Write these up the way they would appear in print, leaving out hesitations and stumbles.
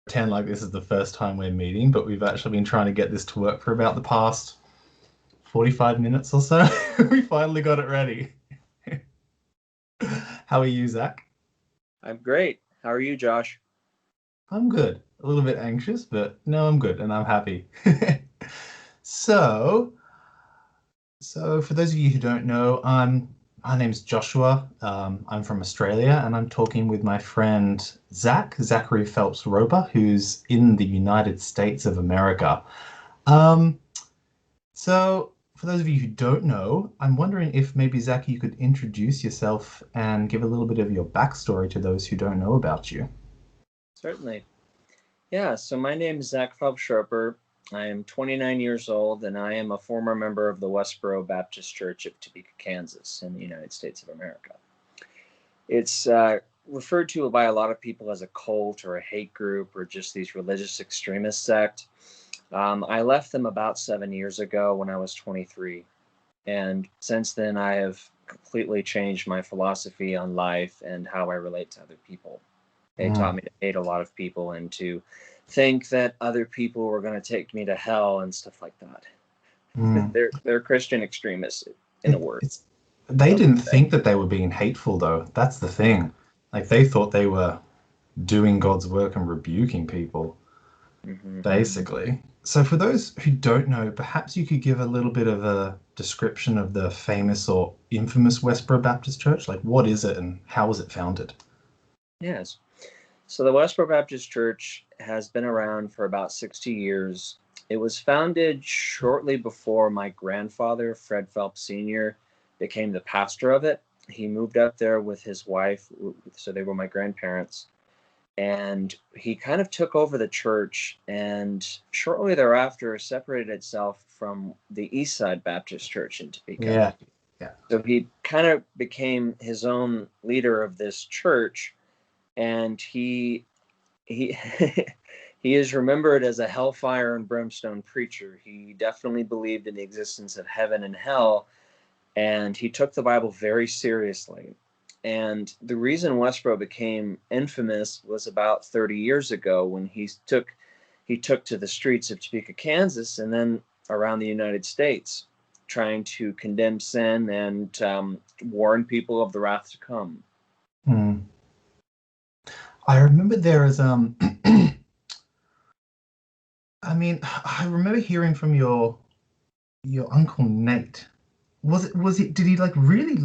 pretend like this is the first time we're meeting, but we've actually been trying to get this to work for about the past 45 minutes or so. We finally got it ready. How are you, Zach? I'm great. How are you, Josh? I'm good. A little bit anxious, but no, I'm good and I'm happy. So, so for those of you who don't know, my name's Joshua. I'm from Australia, and I'm talking with my friend Zachary Phelps-Roper, who's in the United States of America. Um, so for those of you who don't know, I'm wondering if maybe Zach, you could introduce yourself and give a little bit of your backstory to those who don't know about you. Certainly. Yeah, so my name is Zach Phelps-Roper. I am 29 years old, and I am a former member of the Westboro Baptist Church of Topeka, Kansas, in the United States of America. It's referred to by a lot of people as a cult or a hate group or just these religious extremist sect. I left them about 7 years ago when I was 23. And since then, I have completely changed my philosophy on life and how I relate to other people. They taught Mm, me to hate a lot of people and to think that other people were going to take me to hell and stuff like that. mm. They're Christian extremists, in a It, word. it's they Some would didn't say. think that they were being hateful though. That's the thing. Like they thought they were doing God's work and rebuking people, Hmm. basically. So for those who don't know, perhaps you could give a little bit of a description of the famous or infamous Westboro Baptist Church. Like what is it and how was it founded? Yes. So the Westboro Baptist Church has been around for about 60 years. It was founded shortly before my grandfather, Fred Phelps Sr., became the pastor of it. He moved up there with his wife, so they were my grandparents. And he kind of took over the church and shortly thereafter separated itself from the East Side Baptist Church in Topeka. Yeah. Yeah. So he kind of became his own leader of this church, and he he is remembered as a hellfire and brimstone preacher. He definitely believed in the existence of heaven and hell, and he took the Bible very seriously. And the reason Westboro became infamous was about 30 years ago when he took to the streets of Topeka, Kansas, and then around the United States, trying to condemn sin and warn people of the wrath to come. Mm. I remember there is I mean, I remember hearing from your uncle Nate. Was it did he like really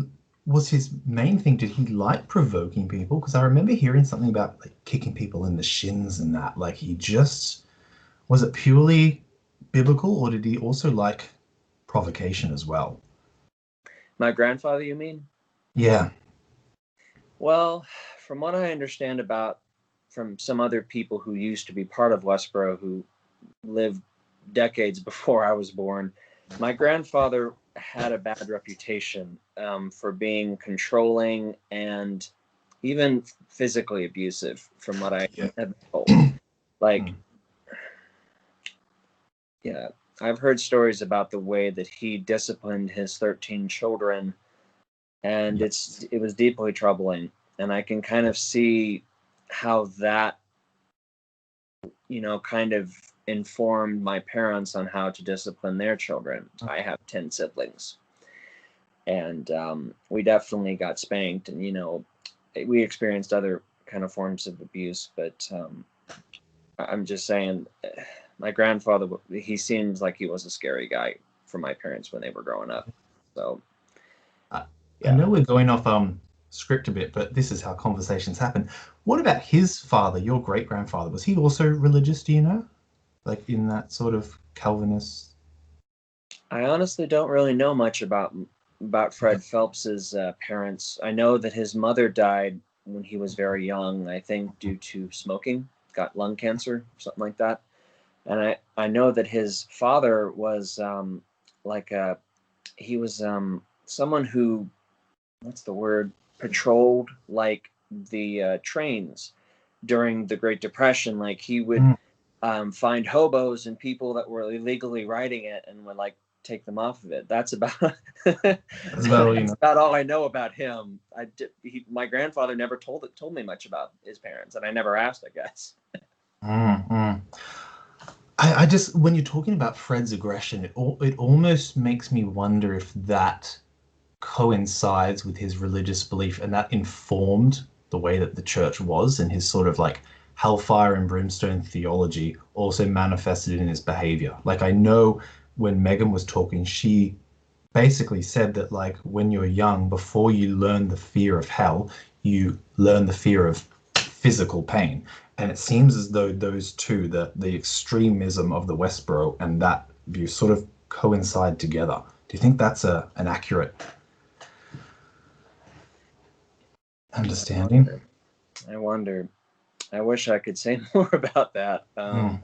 was his main thing, did he like provoking people? Because I remember hearing something about like kicking people in the shins and that. Like he just was it purely biblical or did he also like provocation as well? My grandfather, you mean? Yeah. Well, from what I understand about from some other people who used to be part of Westboro who lived decades before I was born, my grandfather had a bad reputation for being controlling and even physically abusive, from what I Yeah. have been told. Like, Mm. yeah, I've heard stories about the way that he disciplined his 13 children, and Yeah. it was deeply troubling. And I can kind of see how that kind of informed my parents on how to discipline their children. I have 10 siblings, and we definitely got spanked, and we experienced other kind of forms of abuse. But I'm just saying, my grandfather, he seems like he was a scary guy for my parents when they were growing up. So, I, I yeah. know we're going off script a bit, but this is how conversations happen. What about his father, your great grandfather? Was he also religious, do you know? Like in that sort of Calvinist. I honestly don't really know much about Fred Phelps's parents. I know that his mother died when he was very young, I think due to smoking, got lung cancer, something like that. And I know that his father was like a he was someone who, what's the word, patrolled like the trains during the Great Depression. Like he would Mm, find hobos and people that were illegally riding it and would like take them off of it. That's about that's about all you that's know. about all I know about him. My grandfather never told me much about his parents, and I never asked, I guess. Mm, mm. I just, when you're talking about Fred's aggression, it almost makes me wonder if that coincides with his religious belief and that informed the way that the church was, and his sort of like hellfire and brimstone theology also manifested in his behavior. Like, I know when Megan was talking, she basically said that, like, when you're young, before you learn the fear of hell, you learn the fear of physical pain. And it seems as though those two, the extremism of the Westboro and that view, sort of coincide together. Do you think that's an accurate understanding? I wonder. I wish I could say more about that. Mm.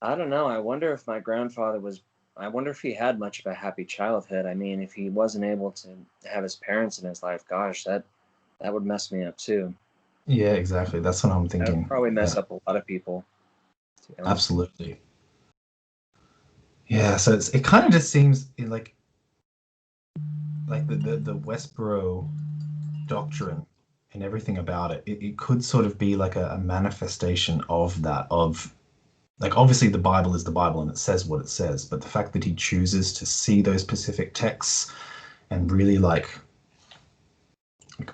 I don't know. I wonder if my grandfather was. I wonder if he had much of a happy childhood. I mean, if he wasn't able to have his parents in his life, gosh, that would mess me up too. Yeah, exactly. That's what I'm That would thinking. probably Yeah, mess up a lot of people. To be honest. absolutely. Yeah, so it kind of just seems like the Westboro doctrine and everything about it could sort of be like a manifestation of that, of like, obviously the Bible is the Bible and it says what it says, but the fact that he chooses to see those specific texts and really like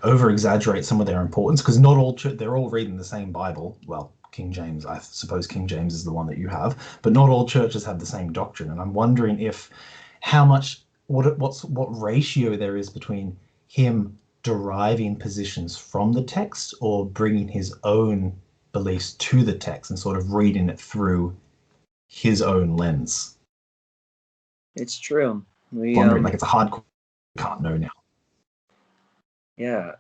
over exaggerate some of their importance, because not all they're all reading the same Bible. Well, King James, I suppose King James is the one that you have, but not all churches have the same doctrine. And I'm wondering if how much what ratio there is between him deriving positions from the text or bringing his own beliefs to the text and sort of reading it through his own lens. It's true. We Wondering, like, it's a hard can't know now. Yeah,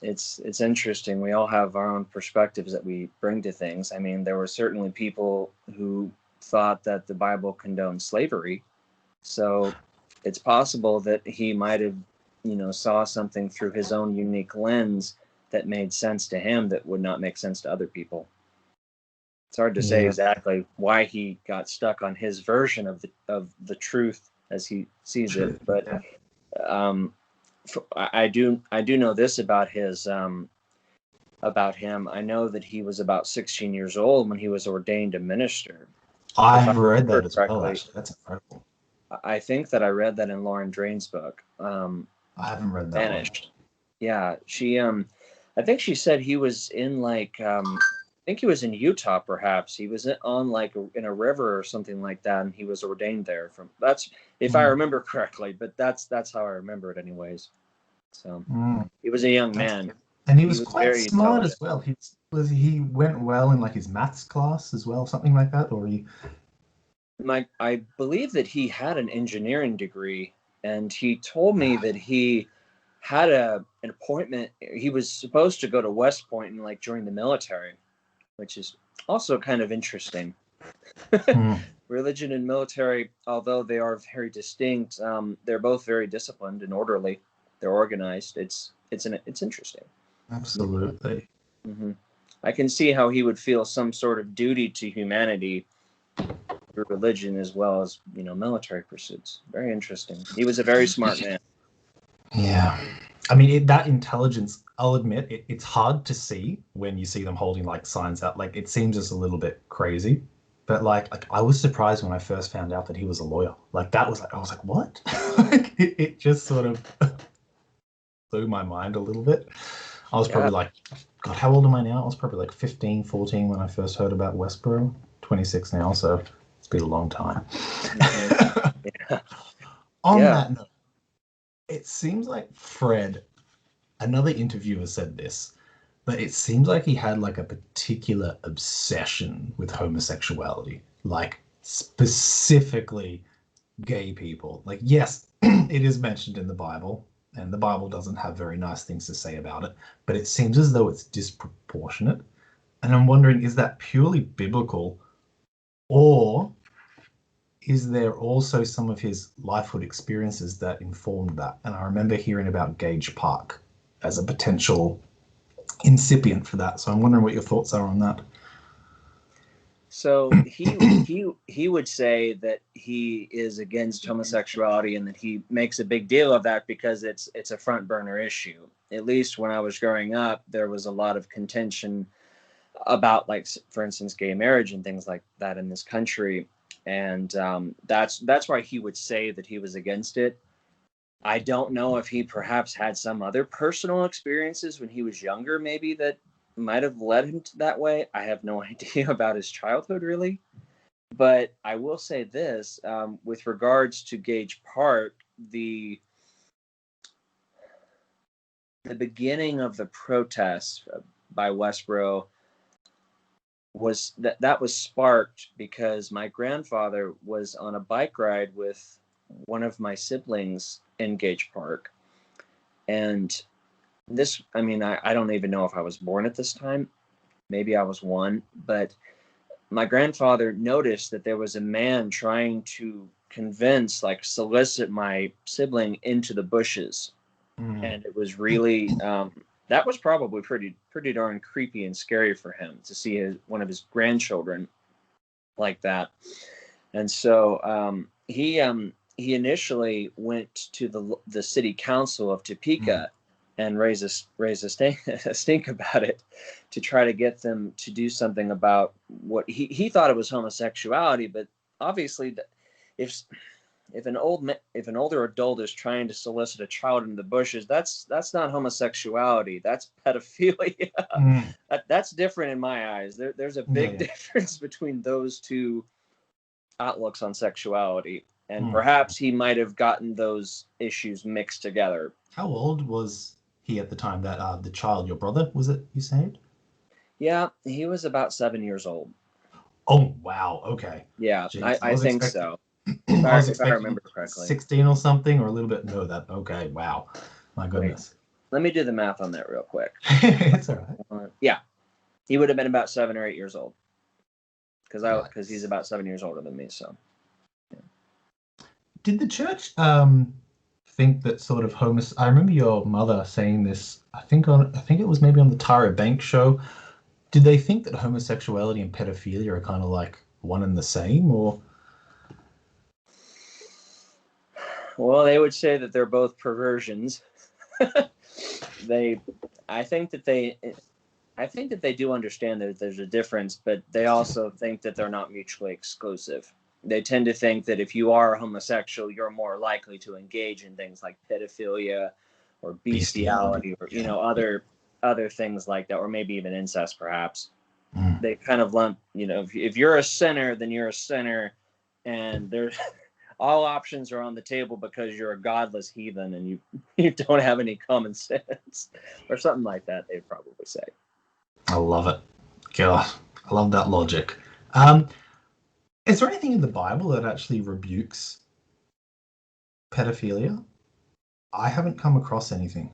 it's interesting. We all have our own perspectives that we bring to things. I mean, there were certainly people who thought that the Bible condoned slavery, so it's possible that he might have, saw something through his own unique lens that made sense to him that would not make sense to other people. It's hard to say Yeah, exactly why he got stuck on his version of the truth as he sees it, true. but Yeah. um, I do know this about him. I know that he was about 16 years old when he was ordained a minister. If I I've read remember that as well, correctly, actually. That's incredible. I think that I read that in Lauren Drain's book, I haven't read that one. Vanished. Yeah, I think she said he was in like, I think he was in Utah, perhaps. He was on like in a river or something like that, and he was ordained there. That's if I Mm, remember correctly, but that's how I remember it, anyways. So mm. he was a young That's man. good. And he He was was quite very smart intelligent. as well. He went well in like his maths class as well, something like that, or he. I believe that he had an engineering degree, and he told me that he had an appointment. He was supposed to go to West Point and like join the military, which is also kind of interesting. Mm, Religion and military, although they are very distinct, they're both very disciplined and orderly. They're organized. It's interesting. absolutely. Hmm. I can see how he would feel some sort of duty to humanity through religion as well as military pursuits. Very interesting. He was a very smart man. Yeah. I mean, that intelligence, I'll admit, it's hard to see when you see them holding like signs out. Like, it seems just a little bit crazy. But like I was surprised when I first found out that he was a lawyer. Like, that was like, I was like, what? Like, it just sort of blew my mind a little bit. I was Yeah. probably like, God, how old am I now? I was probably like 15, 14 when I first heard about Westboro. 26 now, so it's been a long time. Hmm. Yeah. On Yeah. that note, it seems like Fred, another interviewer said this, but it seems like he had like a particular obsession with homosexuality, like specifically gay people. Like, yes, it is mentioned in the Bible, and the Bible doesn't have very nice things to say about it, but it seems as though it's disproportionate. And I'm wondering, is that purely biblical, or is there also some of his lifehood experiences that informed that? And I remember hearing about Gage Park as a potential incipient for that. So I'm wondering what your thoughts are on that. So he would say that he is against homosexuality and that he makes a big deal of that because it's a front burner issue. At least when I was growing up, there was a lot of contention about, like, for instance, gay marriage and things like that in this country. And that's why he would say that he was against it. I don't know if he perhaps had some other personal experiences when he was younger, maybe, that might have led him to that way. I have no idea about his childhood, really. But I will say this, with regards to Gage Park, the beginning of the protests by Westboro was that was sparked because my grandfather was on a bike ride with one of my siblings in Gage Park. And this, I mean, I don't even know if I was born at this time. Maybe I was one, but my grandfather noticed that there was a man trying to solicit my sibling into the bushes. And it was really, that was probably pretty darn creepy and scary for him to see one of his grandchildren like that. And so he initially went to the city council of Topeka and raised a stink about it, to try to get them to do something about what he thought it was homosexuality. But obviously, if an older adult is trying to solicit a child into the bushes, that's not homosexuality. That's pedophilia. That's different in my eyes. There's a big difference between those two outlooks on sexuality, and perhaps he might have gotten those issues mixed together. How old was he at the time that the child, your brother, was it, you said? Yeah, he was about 7 years old. Oh, wow. Okay. Yeah, Jeez, I think so. I was If I expecting remember correctly. 16 or something, or a little bit. No, that. Okay, wow. My goodness. Wait, let me do the math on that real quick. It's all right. Yeah, he would have been about 7 or 8 years old, because he's about 7 years older than me. So, yeah. Did the church think that sort of I remember your mother saying this. I think it was maybe on the Tyra Banks show. Did they think that homosexuality and pedophilia are kind of like one and the same, or? Well, they would say that they're both perversions. I think that they do understand that there's a difference, but they also think that they're not mutually exclusive. They tend to think that if you are homosexual, you're more likely to engage in things like pedophilia or bestiality, or other things like that, or maybe even incest, perhaps. They kind of lump, if you're a sinner, then you're a sinner, and there's all options are on the table because you're a godless heathen and you don't have any common sense, or something like that, they'd probably say. I love it. God, I love that logic. Is there anything in the Bible that actually rebukes pedophilia? I haven't come across anything.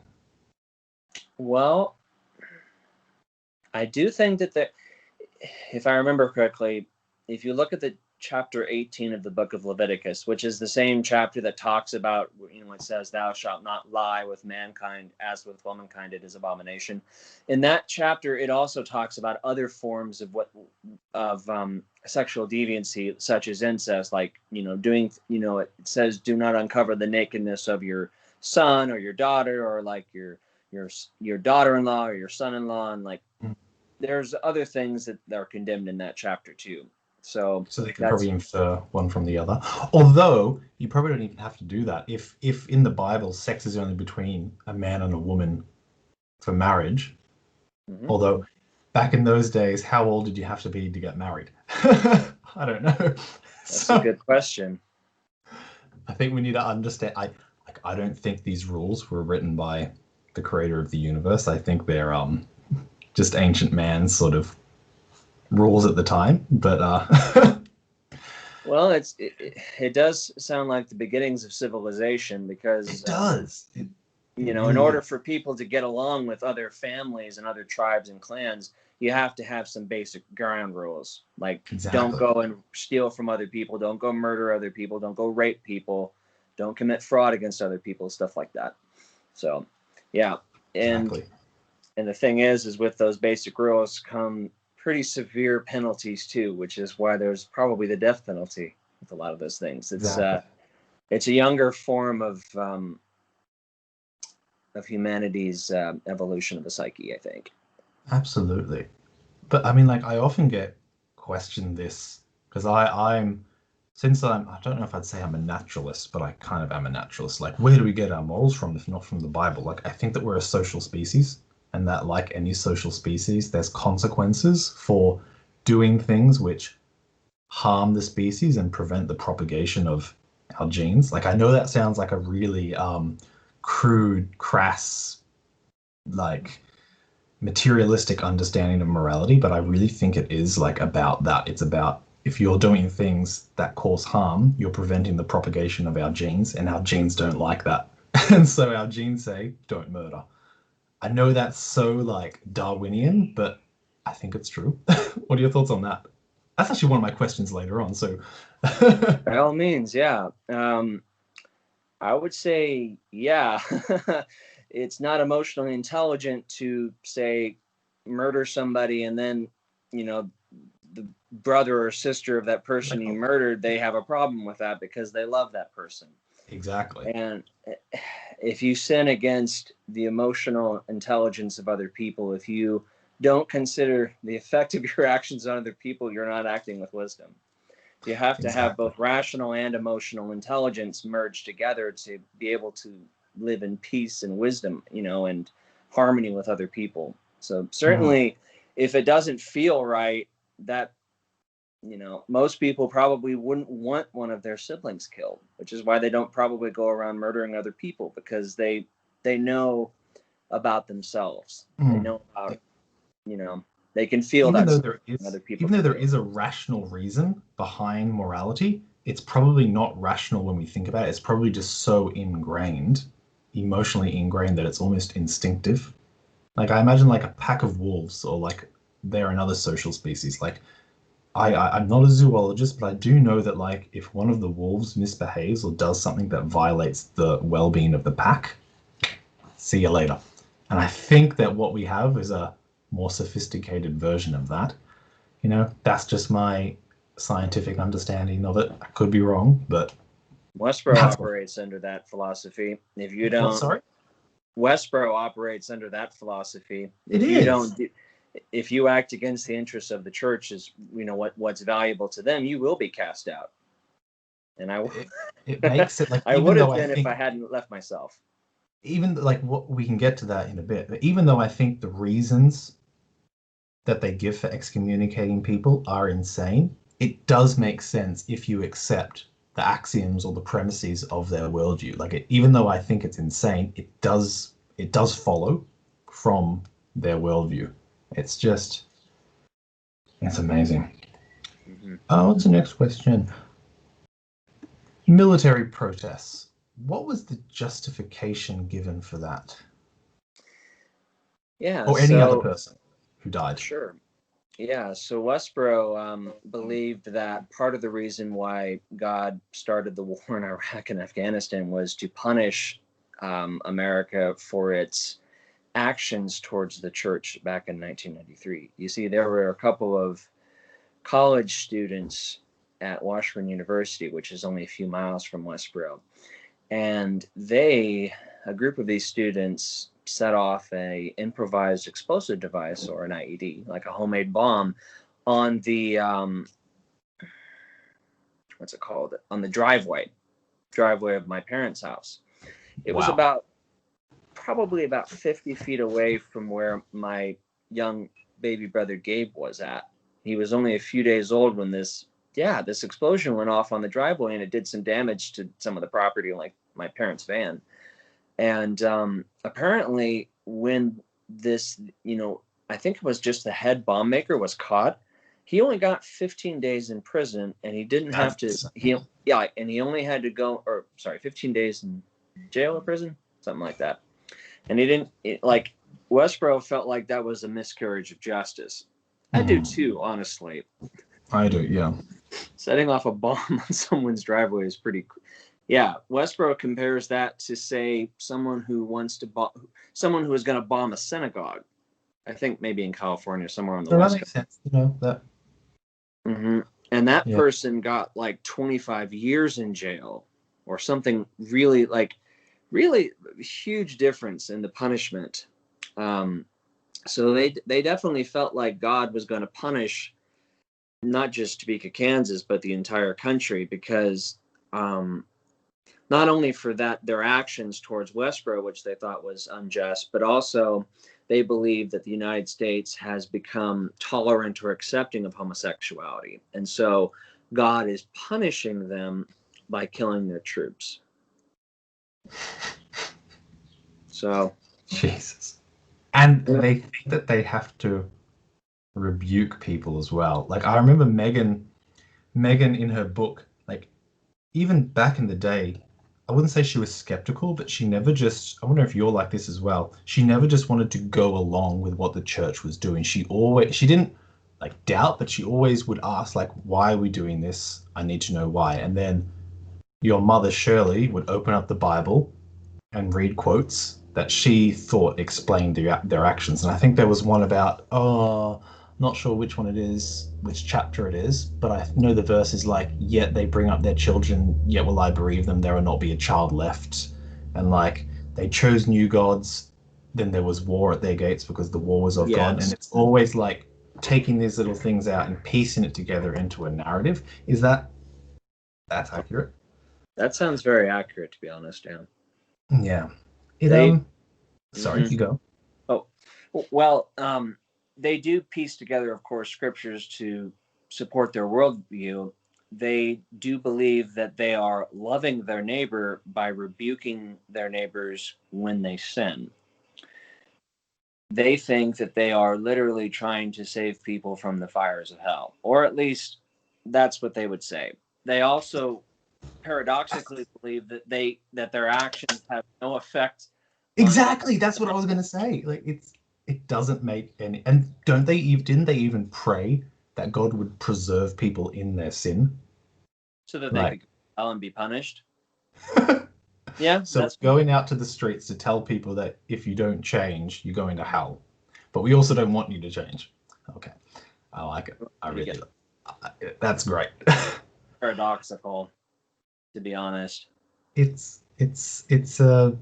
Well, I do think that if I remember correctly, if you look at the chapter 18 of the book of Leviticus, which is the same chapter that talks about, it says, "Thou shalt not lie with mankind, as with womankind it is abomination." In that chapter, it also talks about other forms of sexual deviancy, such as incest, like, it says, "Do not uncover the nakedness of your son or your daughter, or like your daughter-in-law or your son-in-law," and like, there's other things that are condemned in that chapter too. So they can probably infer one from the other. Although you probably don't even have to do that. If in the Bible sex is only between a man and a woman for marriage, although back in those days, how old did you have to be to get married? I don't know. That's a good question. I think we need to understand. I don't think these rules were written by the creator of the universe. I think they're just ancient man's sort of rules at the time, but well, it does sound like the beginnings of civilization, because it does. In order for people to get along with other families and other tribes and clans, you have to have some basic ground rules, like Don't go and steal from other people, don't go murder other people, don't go rape people, don't commit fraud against other people, stuff like that. So yeah, and the thing is with those basic rules come pretty severe penalties too, which is why there's probably the death penalty with a lot of those things. It's a younger form of humanity's evolution of the psyche, I think. Absolutely. But I mean, like, I often get questioned this because I don't know if I'd say I'm a naturalist, but I kind of am a naturalist. Like, where do we get our morals from if not from the Bible? Like, I think that we're a social species, and that, like any social species, there's consequences for doing things which harm the species and prevent the propagation of our genes. Like, I know that sounds like a really crude, crass, like materialistic understanding of morality, but I really think it is like about that. It's about if you're doing things that cause harm, you're preventing the propagation of our genes, and our genes don't like that. And so our genes say, don't murder. I know that's so like Darwinian, but I think it's true. What are your thoughts on that? That's actually one of my questions later on. So, By all means, yeah. I would say, yeah, it's not emotionally intelligent to say murder somebody and then, you know, the brother or sister of that person like, you oh, murdered, they have a problem with that because they love that person. exactly. And if you sin against the emotional intelligence of other people, if you don't consider the effect of your actions on other people, you're not acting with wisdom. You have to have Exactly. both rational and emotional intelligence merged together to be able to live in peace and wisdom, and harmony with other people. So Mhm. certainly if it doesn't feel right, that most people probably wouldn't want one of their siblings killed, which is why they don't probably go around murdering other people, because they know about themselves. They Mhm. know about, they can feel that other people Even though can there feel. is a rational reason behind morality, it's probably not rational when we think about it. It's probably just so ingrained, emotionally ingrained, that it's almost instinctive. Like, I imagine like a pack of wolves, or like they're another social species. Like, I'm not a zoologist, but I do know that like if one of the wolves misbehaves or does something that violates the well-being of the pack, see you later. And I think that what we have is a more sophisticated version of that. That's just my scientific understanding of it. I could be wrong, but Westboro that's what. operates under that philosophy. If you What? don't, Sorry. Westboro operates under that philosophy. It is. If you act against the interests of the church, is what's valuable to them, you will be cast out. And It, it makes it like, I even would though have I been if I think, hadn't left myself. even like what we can get to that in a bit, but even though I think the reasons that they give for excommunicating people are insane, it does make sense if you accept the axioms or the premises of their worldview. Like, even though I think it's insane, it does follow from their worldview. It's just it's amazing. Mm-hmm. What's the next question? Military protests. What was the justification given for that? Yeah. Or any other So person who died? sure. Yeah. So Westboro believed that part of the reason why God started the war in Iraq and Afghanistan was to punish America for its actions towards the church back in 1993. You see, there were a couple of college students at Washburn University, which is only a few miles from Westboro, and a group of these students, set off a improvised explosive device, or an IED, like a homemade bomb, on the what's it called, on the driveway of my parents' house. It was Wow. probably about 50 feet away from where my young baby brother Gabe was at. He was only a few days old when this explosion went off on the driveway, and it did some damage to some of the property, like my parents' van. And apparently, when this, I think it was just the head bomb maker was caught, he only got 15 days in prison, and he didn't have to. That's And he only had to go, or sorry, 15 days in jail or prison, something like that. And he didn't like Westboro felt like that was a miscarriage of justice. I do mhm. too, honestly. I do, yeah. Setting off a bomb on someone's driveway is pretty. Yeah, Westboro compares that to, say, someone who someone who is going to bomb a synagogue. I think maybe in California, somewhere on the So that West makes Coast. sense, that. And that Yeah. person got like 25 years in jail or something, really huge difference in the punishment. Um, So they definitely felt like God was going to punish not just Topeka, Kansas, but the entire country, because not only for that their actions towards Westboro, which they thought was unjust, but also they believe that the United States has become tolerant or accepting of homosexuality, and so God is punishing them by killing their troops. So Jesus. And they think that they have to rebuke people as well. Like, I remember Megan in her book, like, even back in the day, I wouldn't say she was skeptical, but she never just, I wonder if you're like this as well. She never just wanted to go along with what the church was doing. She didn't like doubt, but she always would ask, like, why are we doing this? I need to know why. And then your mother, Shirley, would open up the Bible and read quotes that she thought explained their actions. And I think there was one about, not sure which one it is, which chapter it is, but I know the verse is like, yet they bring up their children, yet will I bereave them, there will not be a child left. And like, they chose new gods, then there was war at their gates because the war was of God. And it's always like taking these little things out and piecing it together into a narrative. That's accurate? that sounds very accurate, to be honest, Dan. Yeah. Sorry, Mhm. you go. Oh, well, they do piece together, of course, scriptures to support their worldview. They do believe that they are loving their neighbor by rebuking their neighbors when they sin. They think that they are literally trying to save people from the fires of hell, or at least that's what they would say. They also paradoxically believe that their actions have no effect on God. Exactly. That's what I was going to say. Like, it doesn't make any. And didn't they even pray that God would preserve people in their sin? So that they Like, could go to hell and be punished. Yeah, so that's going out to the streets to tell people that if you don't change, you're going to hell. But we also don't want you to change. Okay. I like it. I pretty really, that's great. paradoxical, to be honest. it's I'm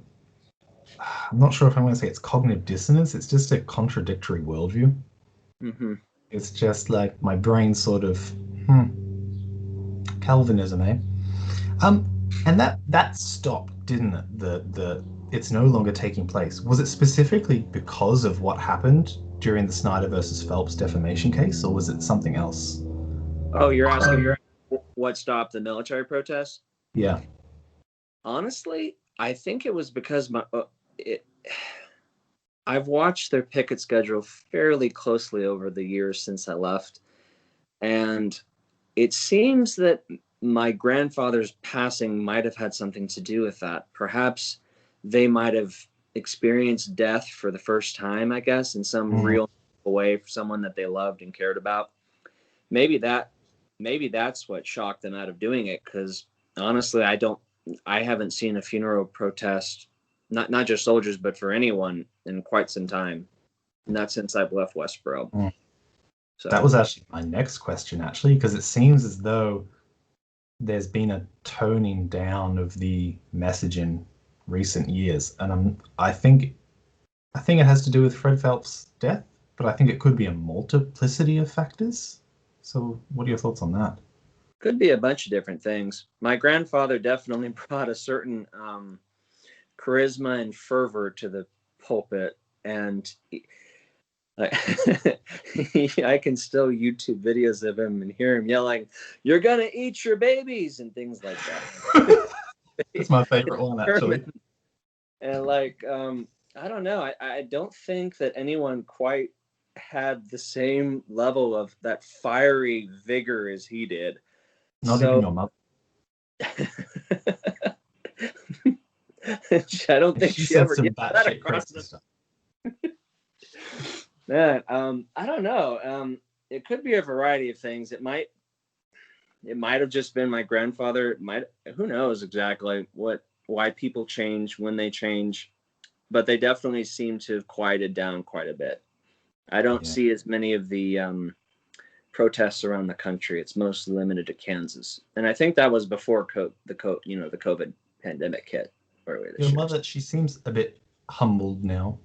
not sure if I'm going to say it's cognitive dissonance. It's just a contradictory worldview. Mm-hmm. It's just like my brain sort of, hmm, Calvinism, eh? Um, and that stopped, didn't it? The it's no longer taking place. Was it specifically because of what happened during the Snyder versus Phelps defamation case, or was it something else? Oh, you're asking what stopped the military protests? Yeah. Honestly, I think it was because it, I've watched their picket schedule fairly closely over the years since I left, and it seems that my grandfather's passing might have had something to do with that. Perhaps they might have experienced death for the first time, I guess, in some Mm. real way for someone that they loved and cared about. Maybe that's what shocked them out of doing it, because honestly, I haven't seen a funeral protest, not just soldiers, but for anyone in quite some time. Not since I've left Westboro. Mm. That So was actually my next question, actually, because it seems as though there's been a toning down of the message in recent years, and I think it has to do with Fred Phelps' death, but I think it could be a multiplicity of factors. So, what are your thoughts on that? could be a bunch of different things. My grandfather definitely brought a certain charisma and fervor to the pulpit, and I can still YouTube videos of him and hear him yelling, "You're gonna eat your babies" and things like that. That's my favorite one, actually. And like, I don't know. I don't think that anyone quite had the same level of that fiery vigor as he did. Not even So your mother. I don't think She she said ever some gets that batshit across crazy stuff. Man, I don't know. It could be a variety of things. It might have just been my grandfather. Who knows exactly why people change when they change, but they definitely seem to have quieted down quite a bit. I don't Yeah. see as many of the protests around the country. It's mostly limited to Kansas, and I think that was before the COVID pandemic hit earlier Your this year. mother, she seems a bit humbled now.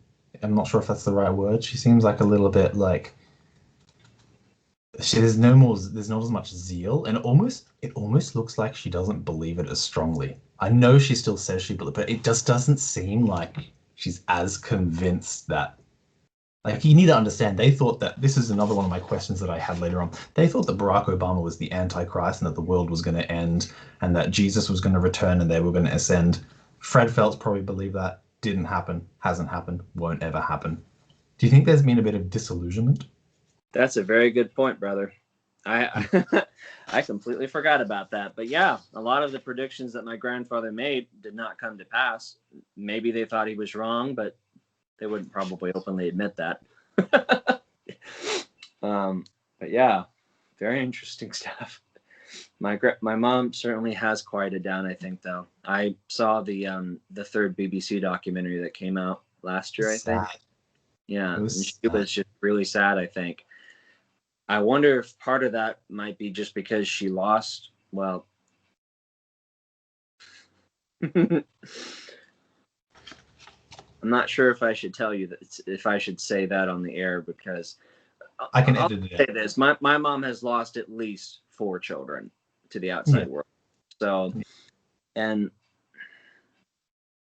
I'm not sure if that's the right word. She seems like a little bit like there's not as much zeal, and it almost looks like she doesn't believe it as strongly. I know she still says she believes, but it just doesn't seem like she's as convinced that. Like, you need to understand, they thought that this is another one of my questions that I had later on. They thought that Barack Obama was the Antichrist and that the world was going to end and that Jesus was going to return and they were going to ascend. Fred Phelps probably believed that. Didn't happen, hasn't happened, won't ever happen. Do you think there's been a bit of disillusionment? That's a very good point, brother. I I completely forgot about that. But yeah, a lot of the predictions that my grandfather made did not come to pass. Maybe they thought he was wrong, but they wouldn't probably openly admit that. But yeah, very interesting stuff. My mom certainly has quieted down, I think, though. I saw the third BBC documentary that came out last year, I think. Sad. Yeah, It and was she sad. was just really sad, I think. I wonder if part of that might be just because she lost. Well, I'm not sure if I should tell you that, if I should say that on the air, because I can I'll edit it say out. this: my mom has lost at least 4 children to the Yeah. outside world. So, and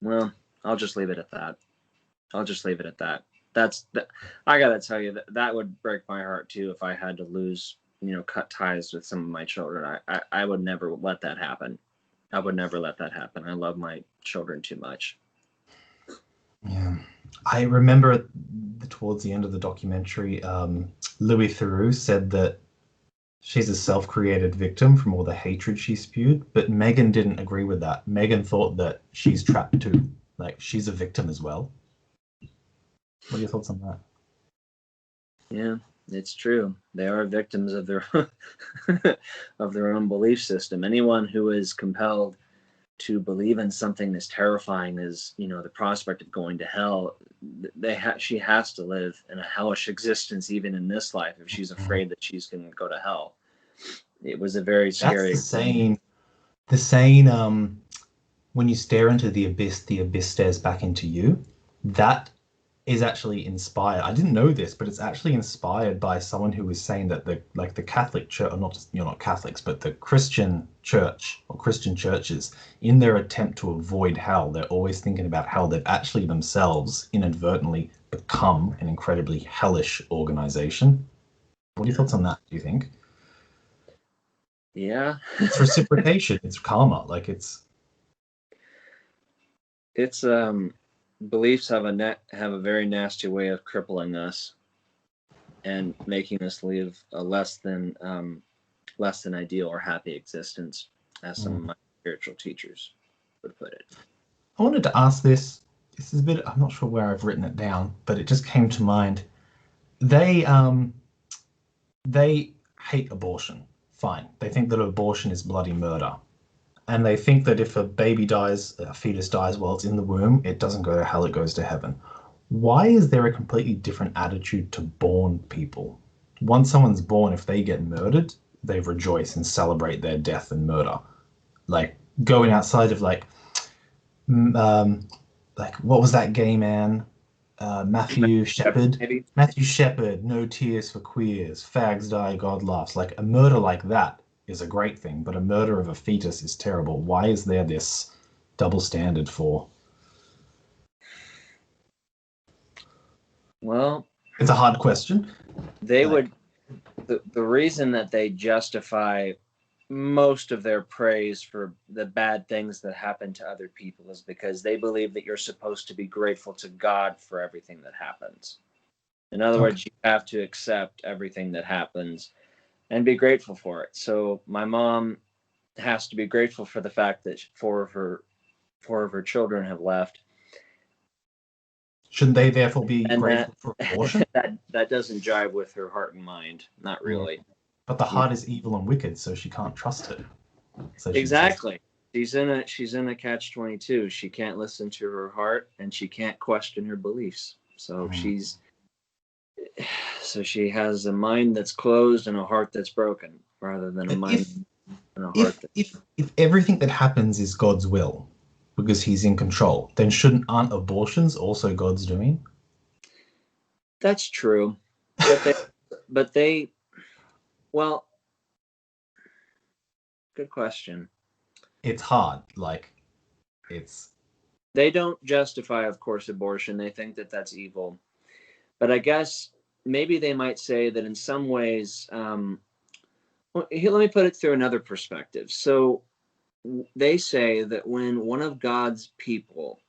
well, I'll just leave it at that. I'll just leave it at that. I gotta tell you that would break my heart too if I had to lose, cut ties with some of my children. I would never let that happen. I would never let that happen. I love my children too much. Yeah. I remember towards the end of the documentary, Louis Theroux said that she's a self-created victim from all the hatred she spewed, but Megan didn't agree with that. Megan thought that she's trapped too. Like, she's a victim as well. What are your thoughts on that? Yeah, it's true. They are victims of their of their own belief system. Anyone who is compelled to believe in something as terrifying as the prospect of going to hell, she has to live in a hellish existence even in this life if she's afraid that she's going to go to hell. It was a very That's scary. the saying, when you stare into the abyss stares back into you. That is actually inspired. I didn't know this, but it's actually inspired by someone who was saying that the Catholic Church, or not just, you're not Catholics, but the Christian Church or Christian churches, in their attempt to avoid hell, they're always thinking about hell. They've actually themselves inadvertently become an incredibly hellish organization. What are your thoughts on that? Do you think Yeah. it's reciprocation? It's karma. Like, It's beliefs have a very nasty way of crippling us and making us live a less than ideal or happy existence, as some of my spiritual teachers would put it. I wanted to ask this. This is a bit. I'm not sure where I've written it down, but it just came to mind. They um they hate abortion. Fine. They think that abortion is bloody murder. And they think that if a baby dies, a fetus dies while it's in the womb, it doesn't go to hell, it goes to heaven. Why is there a completely different attitude to born people? Once someone's born, if they get murdered, they rejoice and celebrate their death and murder. Like, going outside of like what was that gay man? Matthew Shepard. Maybe. Matthew Shepard, no tears for queers. Fags die, God laughs. Like, a murder like that is a great thing, but a murder of a fetus is terrible. Why is there this double standard for? Well, It's a hard question. they Like, would. The reason that they justify most of their praise for the bad things that happen to other people is because they believe that you're supposed to be grateful to God for everything that happens. In other okay. words, you have to accept everything that happens and be grateful for it. So my mom has to be grateful for the fact that four of her children have left, Shouldn't they therefore be and that grateful for abortion? that doesn't jive with her heart and mind. Not Mm. really. But the You heart is evil and wicked, so she can't trust it. So she says, Exactly. She's in a catch-22. She can't listen to her heart and she can't question her beliefs. mm. So she has a mind that's closed and a heart that's broken, rather than a But mind if and a heart if that. if if everything that happens is God's will, because He's in control, then aren't abortions also God's doing? That's true. But they, well, good question. It's hard. Like, it's They don't justify, of course, abortion. They think that that's evil. But I guess maybe they might say that in some ways, well, here, let me put it through another perspective. So they say that when one of God's people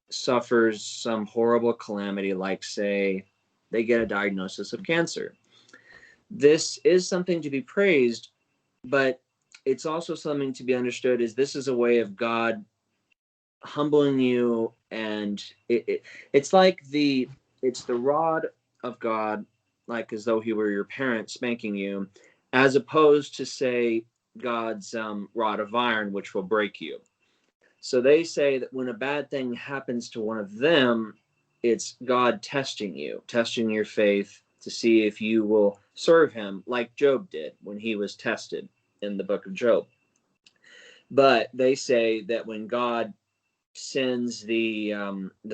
suffers some horrible calamity, like, say, they get a diagnosis of cancer, this is something to be praised, but it's also something to be understood as this is a way of God humbling you, and it's like it's the rod of God, like as though he were your parent spanking you, as opposed to, say, God's rod of iron, which will break you. So they say that when a bad thing happens to one of them, it's God testing you, testing your faith to see if you will serve him, like Job did when he was tested in the book of Job. But they say that when God sends the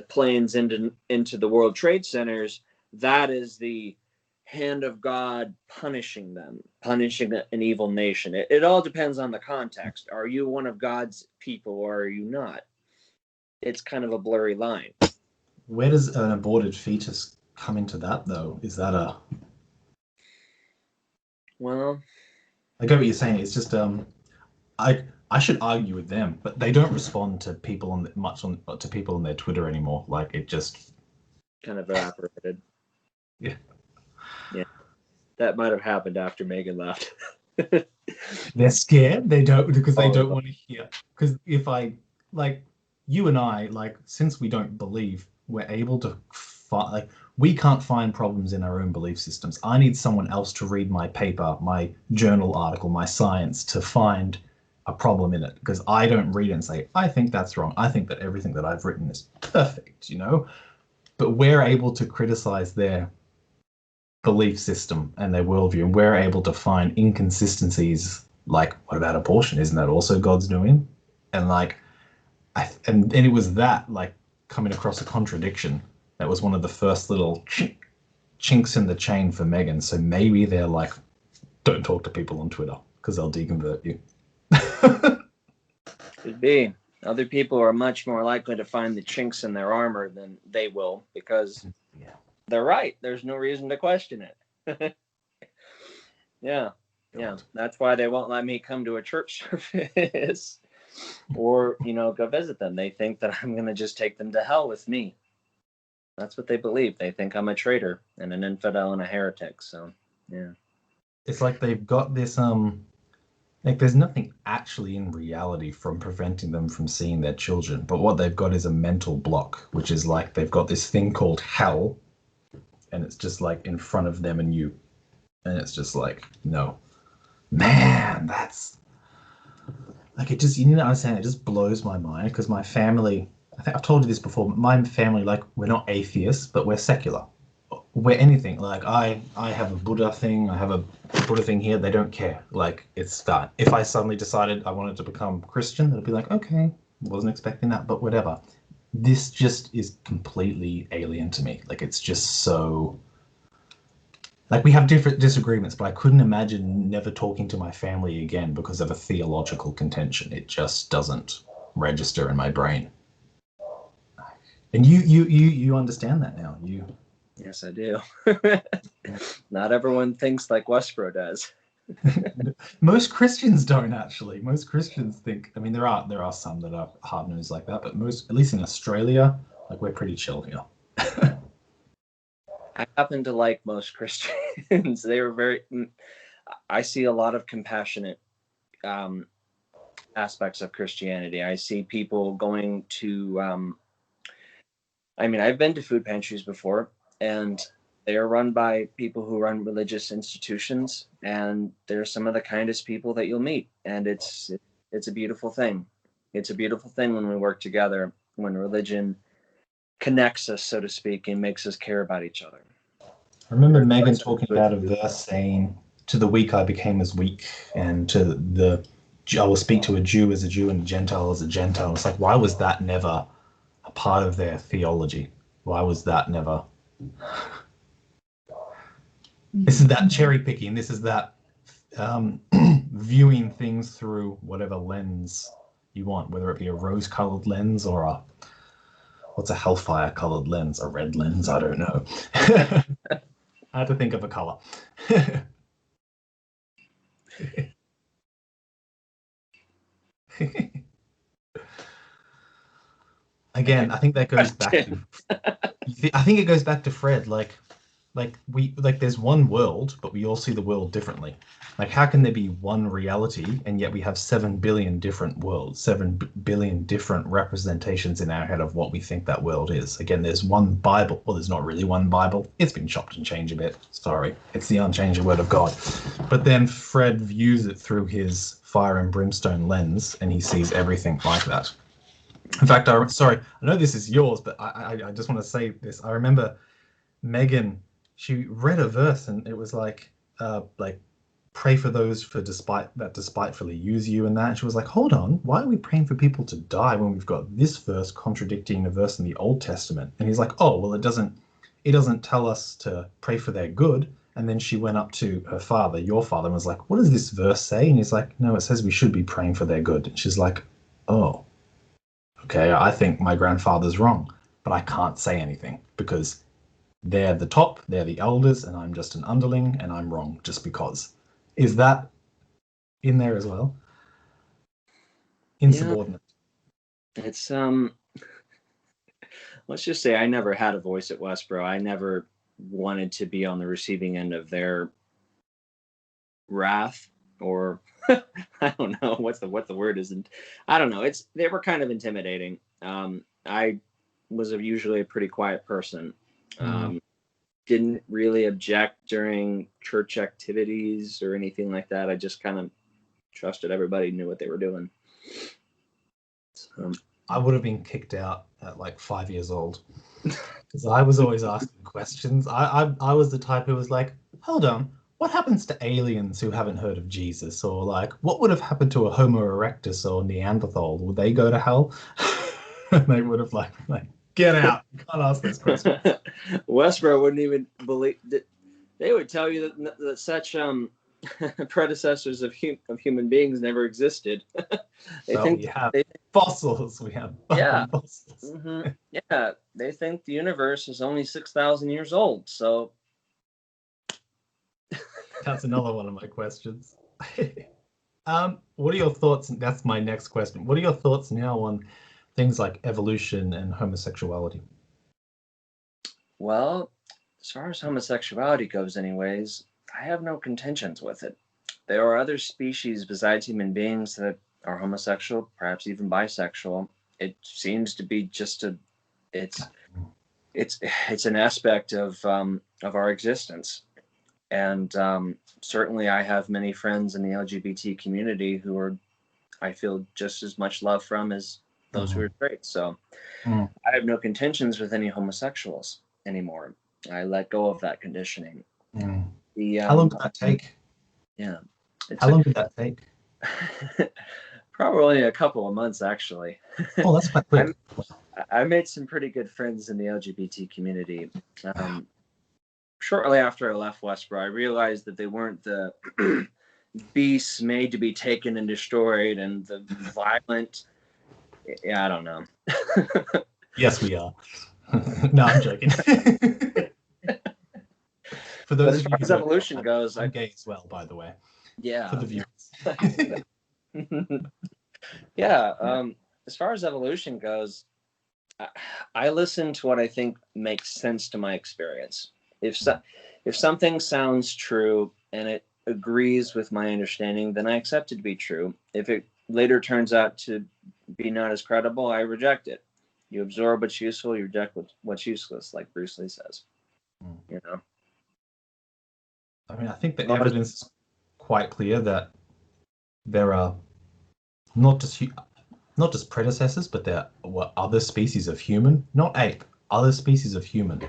planes into the World Trade Centers, that is the hand of God punishing them, punishing an evil nation. It all depends on the context. Are you one of God's people or are you not? It's kind of a blurry line. where does an aborted fetus come into that though? Is that a Well, I get what you're saying. It's just I should argue with them, but they don't respond to people to people on their Twitter anymore. Like it just kind of evaporated. yeah. Yeah, that might have happened after Megan left. They're scared. They don't because they don't Oh, want to hear. Because if I like you and I like since we don't believe, we're able to like we can't find problems in our own belief systems. I need someone else to read my paper, my journal article, my science to find a problem in it because I don't read it and say I think that's wrong. I think that everything that I've written is perfect, you know. But we're able to criticize their belief system and their worldview, and we're able to find inconsistencies. Like, what about abortion? Isn't that also God's doing? And like, and it was that like coming across a contradiction that was one of the first little chinks in the chain for Megan. So maybe they're like, don't talk to people on Twitter because they'll deconvert you. could be. Other people are much more likely to find the chinks in their armor than they will because Yeah. they're right. There's no reason to question it. Yeah. Yeah. That's why they won't let me come to a church service or, go visit them. They think that I'm going to just take them to hell with me. That's what they believe. They think I'm a traitor and an infidel and a heretic. So, yeah. It's like they've got this like there's nothing actually in reality from preventing them from seeing their children, but what they've got is a mental block, which is like they've got this thing called hell, and it's just like in front of them and you, and it's just like no, man, that's like it just you need to understand it just blows my mind because my family. I think I've told you this before, but my family like we're not atheists, but we're secular. We're anything like I have a Buddha thing, I have a Buddha thing here. They don't care. Like it's that. If I suddenly decided I wanted to become Christian, it'd be like okay, wasn't expecting that, but whatever. This just is completely alien to me. Like it's just so like we have different disagreements, but I couldn't imagine never talking to my family again because of a theological contention. It just doesn't register in my brain. And you understand that now. You Yes, I do. Not everyone thinks like Westboro does. most Christians don't actually. Most Christians think. I mean, there are some that are hard nosed like that, but most, at least in Australia, like we're pretty chill here. I happen to like most Christians. They were very. I see a lot of compassionate aspects of Christianity. I see people going to. I mean, I've been to food pantries before, and they are run by people who run religious institutions, and they're some of the kindest people that you'll meet, and it's a beautiful thing. It's a beautiful thing when we work together, when religion connects us, so to speak, and makes us care about each other. I remember There's Megan lots of talking good about a food. verse saying, "To the weak I became as weak, and to the I will speak to a Jew as a Jew and a Gentile as a Gentile." It's like, why was that never a part of their theology? Why was that never? This is that cherry picking. This is that viewing things through whatever lens you want, whether it be a rose-colored lens or what's a hellfire-colored lens, a red lens. I don't know. I had to think of a color. Again, I think that goes back to. I think it goes back to Fred. Like there's one world, but we all see the world differently. Like, how can there be one reality and yet we have 7 billion different worlds, 7 billion different representations in our head of what we think that world is? Again, there's one Bible. Well, there's not really one Bible. It's been chopped and changed a bit. Sorry, it's the unchanged word of God. But then Fred views it through his fire and brimstone lens, and he sees everything like that. In fact, sorry, I know this is yours, but I just want to say this. I remember Megan, she read a verse and it was like pray for those that despitefully use you and that. And she was like, hold on, why are we praying for people to die when we've got this verse contradicting a verse in the Old Testament? And he's like, oh, well, it doesn't tell us to pray for their good. And then she went up to her father, your father, and was like, what does this verse say? And he's like, no, it says we should be praying for their good. And she's like, oh, okay, I think my grandfather's wrong, but I can't say anything because they're the top, they're the elders, and I'm just an underling, and I'm wrong just because. Is that in there as well? Insubordinate. Yeah. It's let's just say I never had a voice at Westboro. I never wanted to be on the receiving end of their wrath, or I don't know what the word is. I don't know. They were kind of intimidating. I was usually a pretty quiet person. Didn't really object during church activities or anything like that. I just kind of trusted everybody knew what they were doing. So, I would have been kicked out at like 5 years old because I was always asking questions. I was the type who was like, hold on, what happens to aliens who haven't heard of Jesus? Or like, what would have happened to a Homo erectus or Neanderthal? Would they go to hell? And they would have like get out. You can't ask this question. Westboro wouldn't even believe that. They would tell you that such predecessors of human beings never existed. We have fossils. We have fossils. Mm-hmm. Yeah, they think the universe is only 6,000 years old. So that's another one of my questions. What are your thoughts? That's my next question. What are your thoughts now on things like evolution and homosexuality? Well, as far as homosexuality goes, anyways, I have no contentions with it. There are other species besides human beings that are homosexual, perhaps even bisexual. It seems to be just it's an aspect of our existence. And certainly I have many friends in the LGBT community who I feel just as much love from as those who are straight. So I have no contentions with any homosexuals anymore. I let go of that conditioning. How long did that take? Yeah. How long did that take? Probably a couple of months, actually. Oh, that's quite quick. I made some pretty good friends in the LGBT community. Shortly after I left Westboro, I realized that they weren't the beasts made to be taken and destroyed and the violent. Yeah, I don't know. Yes, we are. No, I'm joking. For those as far as evolution goes, I'm gay as well, by the way. Yeah. For the viewers. Yeah. As far as evolution goes, I listen to what I think makes sense to my experience. If something sounds true and it agrees with my understanding, then I accept it to be true. If it later turns out to be not as credible, I reject it. You absorb what's useful, you reject what's useless, like Bruce Lee says. You know. I mean, I think the evidence is quite clear that there are not just predecessors, but there were other species of human, not ape, other species of human.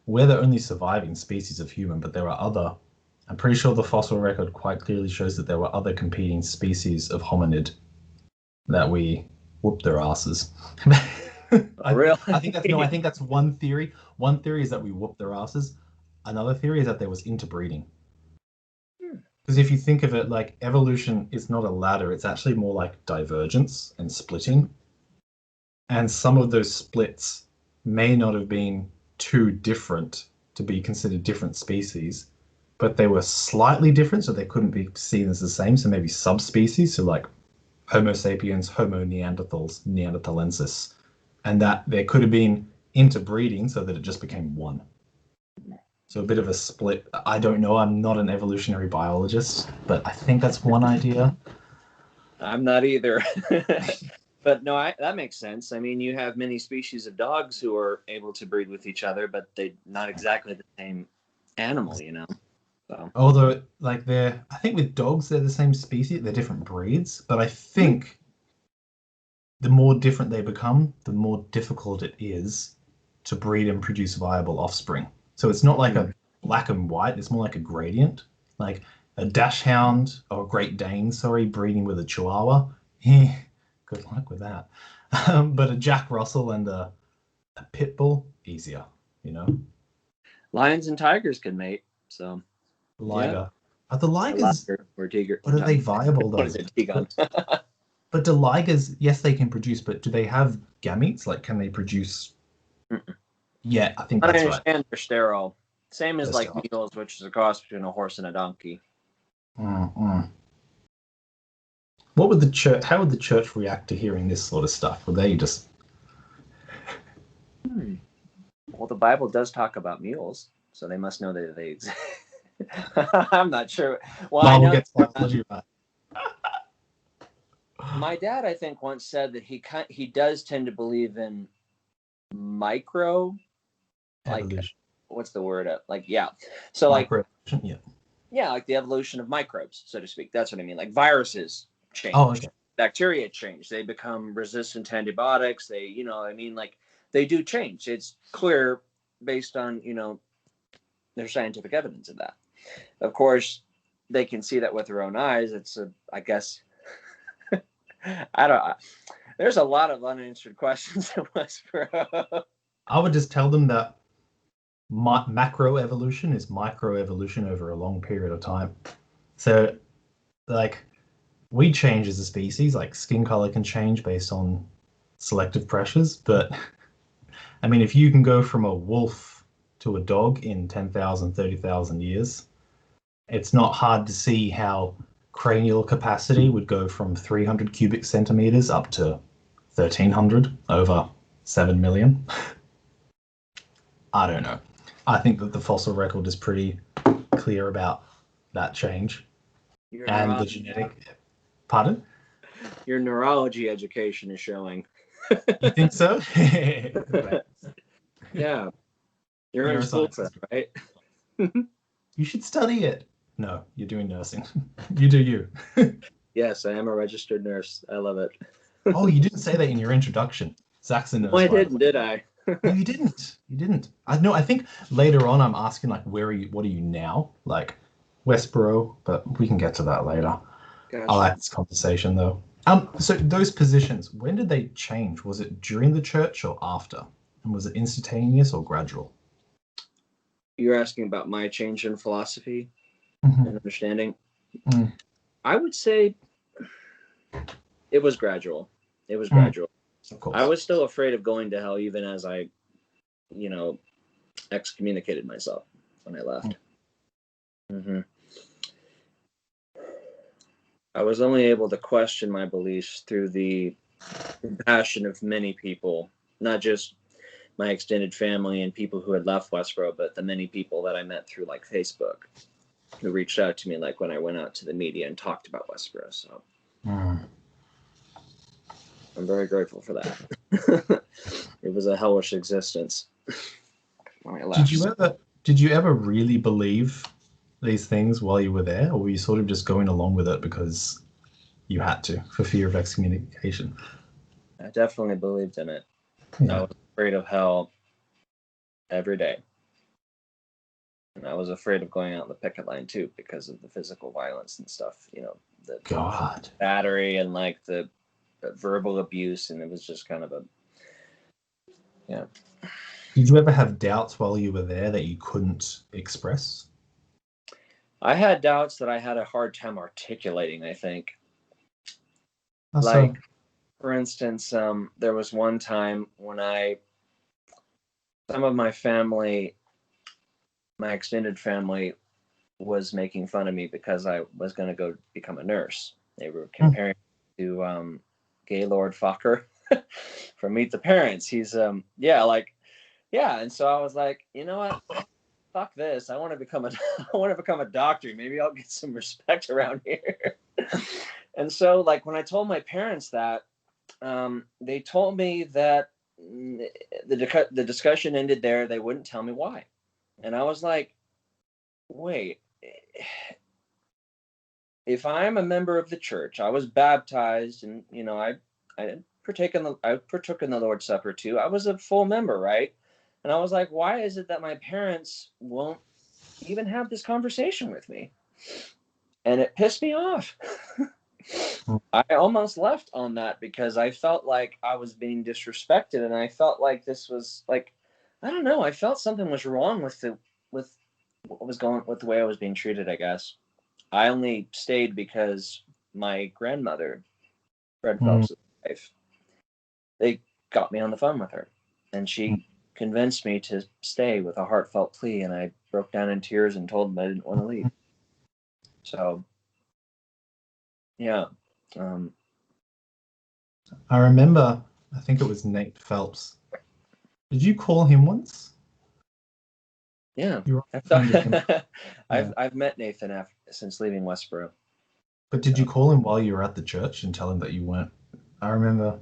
We're the only surviving species of human, but there are other. I'm pretty sure the fossil record quite clearly shows that there were other competing species of hominid that we whooped their asses. Really? I think that's one theory. One theory is that we whooped their asses. another theory is that there was interbreeding. Hmm. Because if you think of it, like evolution is not a ladder, it's actually more like divergence and splitting. And some of those splits may not have been too different to be considered different species, but they were slightly different, so they couldn't be seen as the same. So maybe subspecies, so like Homo sapiens, Homo neanderthals, Neanderthalensis, and that there could have been interbreeding so that it just became one. So a bit of a split. I don't know. I'm not an evolutionary biologist, but I think that's one idea. I'm not either. But no, that makes sense. I mean, you have many species of dogs who are able to breed with each other, but they're not exactly the same animal, you know? So, Although, like I think with dogs they're the same species, they're different breeds, but I think the more different they become, the more difficult it is to breed and produce viable offspring. So it's not like a black and white, it's more like a gradient. Like a dachshund or a Great Dane, sorry, breeding with a Chihuahua. Good luck with that. But a Jack Russell and a pit bull, easier, you know? lions and tigers can mate. So, yeah. Liger. Are the Or ligers, liger or tiger. but are they viable What though? is it? Tigon. But do ligers, yes, they can produce, but do they have gametes? Like, can they produce? Yeah, I think I that's right. understand they're sterile. Same as They're like sterile. mules, which is a cross between a horse and a donkey. What would the church? How would the church react to hearing this sort of stuff? Would they just? Well, the Bible does talk about mules, so they must know that they exist. I'm not sure. Well, I Bible know gets biology right. my dad, I think, once said that he does tend to believe in micro, like Evolution, what's the word? Like yeah, so like microevolution. Yeah. yeah, like the evolution of microbes, so to speak. That's what I mean. Like viruses Oh, change, okay. bacteria change, they become resistant to antibiotics. They, I mean, like they do change. It's clear based on their scientific evidence of that. Of course, they can see that with their own eyes. I guess, I don't. There's a lot of unanswered questions in Westboro. I would just tell them that macroevolution is microevolution over a long period of time. So, like, we change as a species. Like, skin color can change based on selective pressures, but I mean, if you can go from a wolf to a dog in 10,000, 30,000 years, it's not hard to see how cranial capacity would go from 300 cubic centimeters up to 1,300 over 7 million. I don't know. I think that the fossil record is pretty clear about that change. And the genetic. Pardon? Your neurology education is showing. You think so? Yeah. You're in school for that, right? You should study it. No, you're doing nursing. You do you. Yes, I am a registered nurse. I love it. Oh, you didn't say that in your introduction. Zach's a nurse. No, I didn't, did I? No, you didn't. You didn't. I think later on I'm asking like, where are you? What are you now? Like Westboro, but we can get to that later. Gotcha. I like this conversation though. So those positions, when did they change? Was it during the church or after? And was it instantaneous or gradual? You're asking about my change in philosophy Mm-hmm. and understanding. Mm. I would say it was gradual. It was gradual. Of course. I was still afraid of going to hell even as I, excommunicated myself when I left. Mm-hmm. I was only able to question my beliefs through the compassion of many people, not just my extended family and people who had left Westboro, but the many people that I met through like Facebook who reached out to me like when I went out to the media and talked about Westboro. So I'm very grateful for that. It was a hellish existence when I left. Did you ever really believe these things while you were there, or were you sort of just going along with it because you had to for fear of excommunication? I definitely believed in it. Yeah. I was afraid of hell every day. And I was afraid of going out on the picket line too because of the physical violence and stuff, the God. battery and like the verbal abuse. And it was just kind of Did you ever have doubts while you were there that you couldn't express? I had doubts that I had a hard time articulating, I think. So, Like, for instance, there was one time when some of my family, my extended family, was making fun of me because I was going to go become a nurse. They were mm, comparing to Gaylord Fokker from Meet the Parents. He's yeah, and so I was like, you know what? Fuck this. I want to become a I want to become a doctor. Maybe I'll get some respect around here. And so, like, when I told my parents that, they told me that the discussion ended there. They wouldn't tell me why, and I was like, wait, if I'm a member of the church, I was baptized, and I partook in the Lord's Supper too. I was a full member, right? And I was like, why is it that my parents won't even have this conversation with me? And it pissed me off. mm, I almost left on that because I felt like I was being disrespected, and I felt like this was like, I don't know, I felt something was wrong with what was going with the way I was being treated, I guess. I only stayed because my grandmother, Fred mm, Phelps' wife, they got me on the phone with her, and mm. she convinced me to stay with a heartfelt plea, and I broke down in tears and told them I didn't want to leave. So yeah, um, I remember, I think it was Nate Phelps. Did you call him once? yeah. You were on I the phone with him. thought Yeah. I've met Nathan since leaving Westboro. But did you So call him while you were at the church and tell him that you weren't? I remember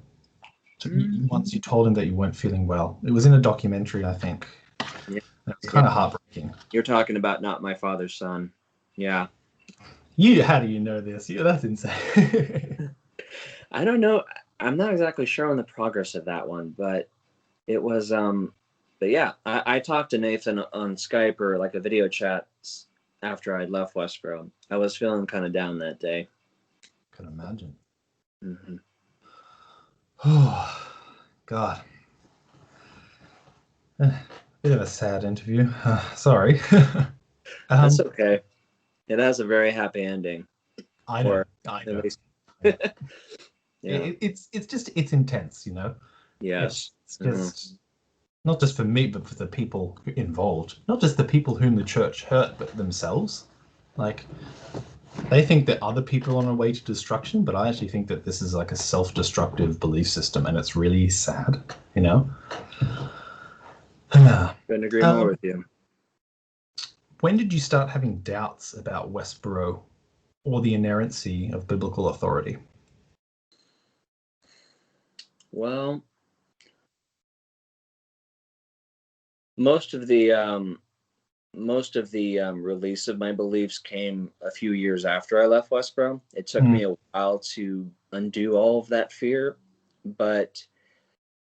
once you told him that you weren't feeling well. It was in a documentary, I think. yeah, It was yeah. kind of heartbreaking. You're talking about Not My Father's Son. Yeah. How do you know this? Yeah, that's insane. I don't know. I'm not exactly sure on the progress of that one, but it was but yeah, I talked to Nathan on Skype or like a video chat after I'd left Westboro. I was feeling kind of down that day. Can imagine. Hmm. Oh, God. Bit of a sad interview. Sorry. That's um, okay. It has a very happy ending, I know. or I at know. least I know. yeah. It's intense, you know. Yes. It's Hmm. just not just for me, but for the people involved. Not just the people whom the church hurt, but themselves. Like they think that other people are on a way to destruction, but I actually think that this is like a self-destructive belief system, and it's really sad, you know. Couldn't agree more um, with you. when did you start having doubts about Westboro or the inerrancy of biblical authority? Well, most of the release of my beliefs came a few years after I left Westboro. It took Mm, me a while to undo all of that fear, but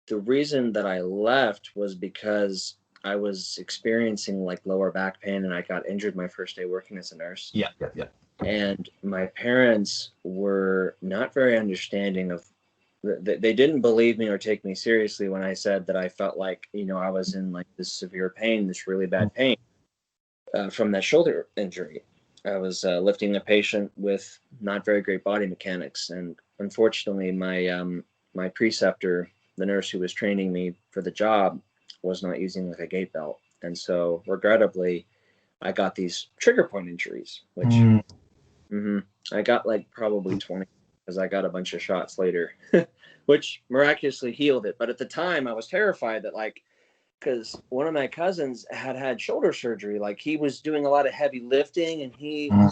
the reason that I left was because I was experiencing like lower back pain, and I got injured my first day working as a nurse. yeah, yeah, yeah. And my parents were not very understanding of they didn't believe me or take me seriously when I said that I felt like, I was in like this severe pain, this really Mm, bad pain from that shoulder injury. I was lifting a patient with not very great body mechanics, and unfortunately, my preceptor, the nurse who was training me for the job, was not using like a gait belt, and so regrettably, I got these trigger point injuries, which mm, hmm I got like probably 20 because I got a bunch of shots later, which miraculously healed it. But at the time, I was terrified that like because one of my cousins had shoulder surgery. Like he was doing a lot of heavy lifting, and he mm.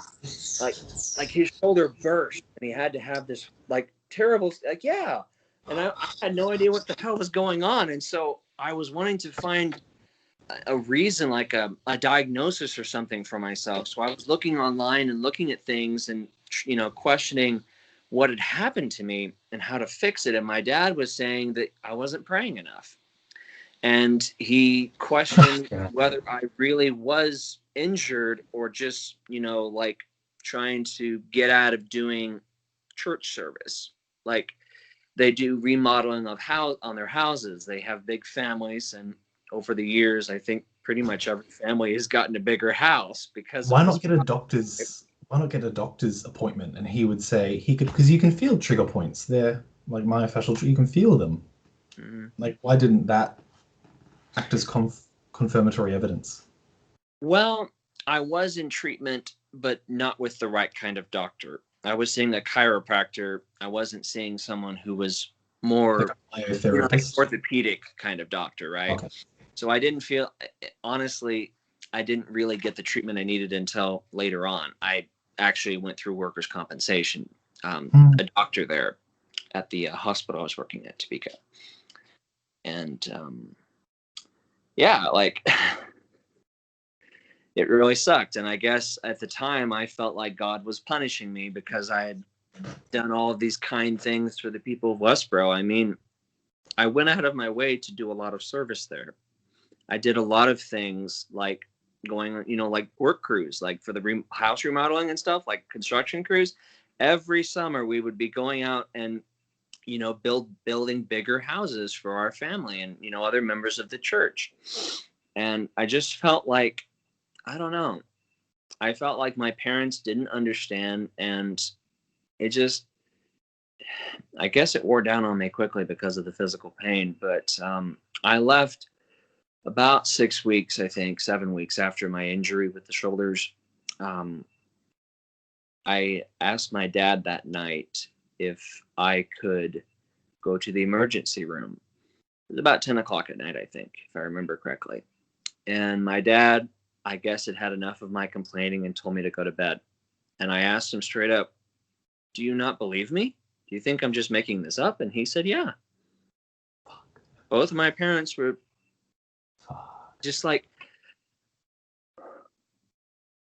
like like his shoulder burst, and he had to have this like terrible like yeah. And I had no idea what the hell was going on, and so I was wanting to find a reason, like a diagnosis or something for myself. So I was looking online and looking at things and questioning what had happened to me and how to fix it. And my dad was saying that I wasn't praying enough, and he questioned Yeah. whether I really was injured or just like trying to get out of doing church service. Like they do remodeling of house on their houses. They have big families, and over the years, I think pretty much every family has gotten a bigger house because of Why this. not get a doctor's? Why not get a doctor's appointment? And he would say he could, because you can feel trigger points. They're like myofascial. You can feel them. Mhm. Like, why didn't that act as confirmatory evidence? Well, I was in treatment, but not with the right kind of doctor. I was seeing a chiropractor. I wasn't seeing someone who was Like more, a like myotherapist? orthopedic kind of doctor, right? Okay. So I didn't feel, honestly, I didn't really get the treatment I needed until later on. I actually went through workers' compensation, Hmm. a doctor there at the hospital I was working at, Topeka. And yeah, like it really sucked. And I guess at the time I felt like God was punishing me because I had done all of these kind things for the people of Westboro. I mean, I went out of my way to do a lot of service there. I did a lot of things like going, like work crews, like for the house remodeling and stuff, like construction crews. Every summer we would be going out and, building bigger houses for our family and, other members of the church. And I just felt like, I don't know, I felt like my parents didn't understand, and it just, I guess it wore down on me quickly because of the physical pain. But I left about 6 weeks, I think 7 weeks after my injury with the shoulders. Um, I asked my dad that night if I could go to the emergency room. It was about 10 o'clock at night, I think, if I remember correctly. And my dad, I guess, had had enough of my complaining and told me to go to bed. And I asked him straight up, "Do you not believe me? Do you think I'm just making this up?" And he said, "Yeah." Both of my parents were Fuck. just like,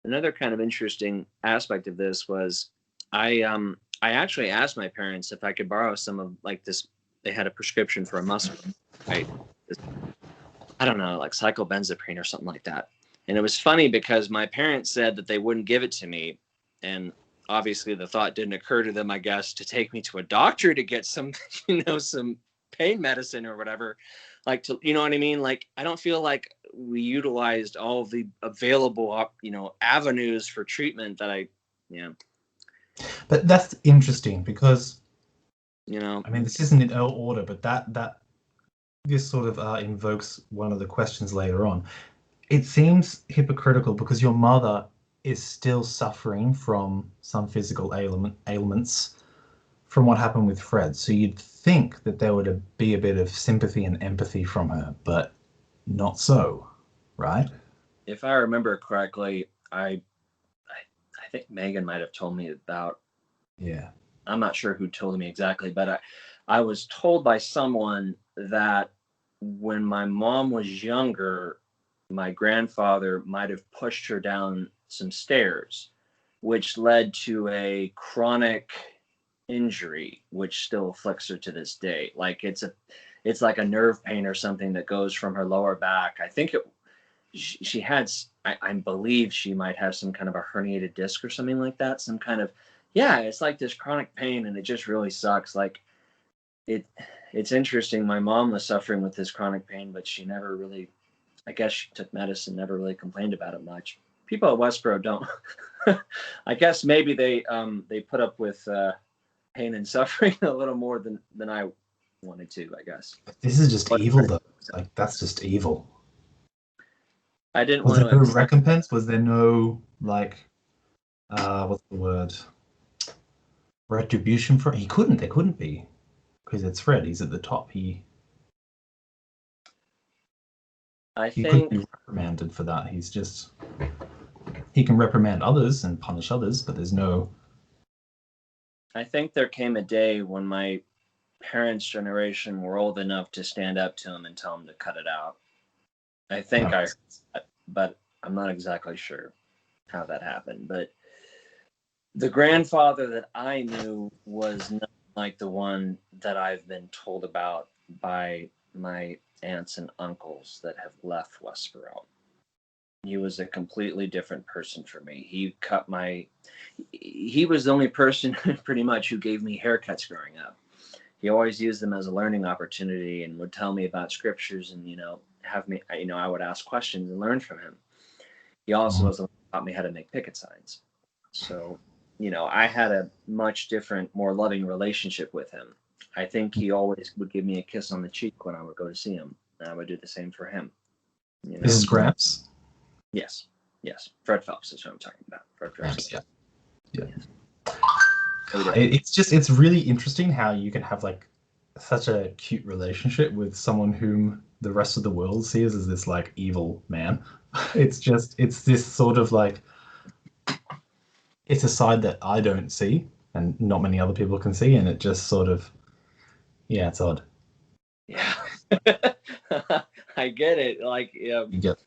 another kind of interesting aspect of this was I actually asked my parents if I could borrow some of like this. They had a prescription for a muscle, right? I don't know, like cyclobenzaprine or something like that. And it was funny because my parents said that they wouldn't give it to me, and obviously the thought didn't occur to them, I guess, to take me to a doctor to get some, some pain medicine or whatever. Like, to, you know what I mean? Like, I don't feel like we utilized all of the available, avenues for treatment that yeah, But that's interesting because you know, I mean this isn't in order, but that this sort of invokes one of the questions later on. It seems hypocritical because your mother is still suffering from some physical ailments from what happened with Fred. So you'd think that there would be a bit of sympathy and empathy from her, but not so, right? if I remember correctly, I think Megan might have told me about. Yeah. I'm not sure who told me exactly, but I was told by someone that when my mom was younger, my grandfather might have pushed her down some stairs, which led to a chronic injury, which still afflicts her to this day. Like it's like a nerve pain or something that goes from her lower back. I think she had, I believe she might have some kind of a herniated disc or something like that. Some kind of, yeah, it's like this chronic pain, and it just really sucks. Like it, it's interesting. My mom was suffering with this chronic pain, but she never really, I guess she took medicine, never really complained about it much. People at Westboro don't. I guess maybe they put up with pain and suffering a little more than I wanted to, I guess. This is just But evil, though. Like, that's just evil. I didn't Was want there to no accept. recompense? Was there no, like, what's the word? Retribution for it? He couldn't. There couldn't be. Because it's Fred. He's at the top. I He couldn't be think reprimanded for that. He's just. He can reprimand others and punish others, but there's no. I think there came a day when my parents' generation were old enough to stand up to him and tell him to cut it out. I think I, No. but I'm not exactly sure how that happened. But the grandfather that I knew was not like the one that I've been told about by my aunts and uncles that have left Westboro. He was a completely different person for me. He was the only person pretty much who gave me haircuts growing up. He always used them as a learning opportunity and would tell me about scriptures and, have me, I would ask questions and learn from him. He also was the one who taught me how to make picket signs. So, I had a much different, more loving relationship with him. I think he always would give me a kiss on the cheek when I would go to see him, and I would do the same for him. This is Gramps? Yes. Fred Phelps is what I'm talking about. Fred Gramps, Phelps. yeah. Yes. It's really interesting how you can have like such a cute relationship with someone whom the rest of the world sees as this like evil man. It's this sort of like, it's a side that I don't see and not many other people can see, and it just sort of, yeah, it's odd. Yeah. I get it. Like, You get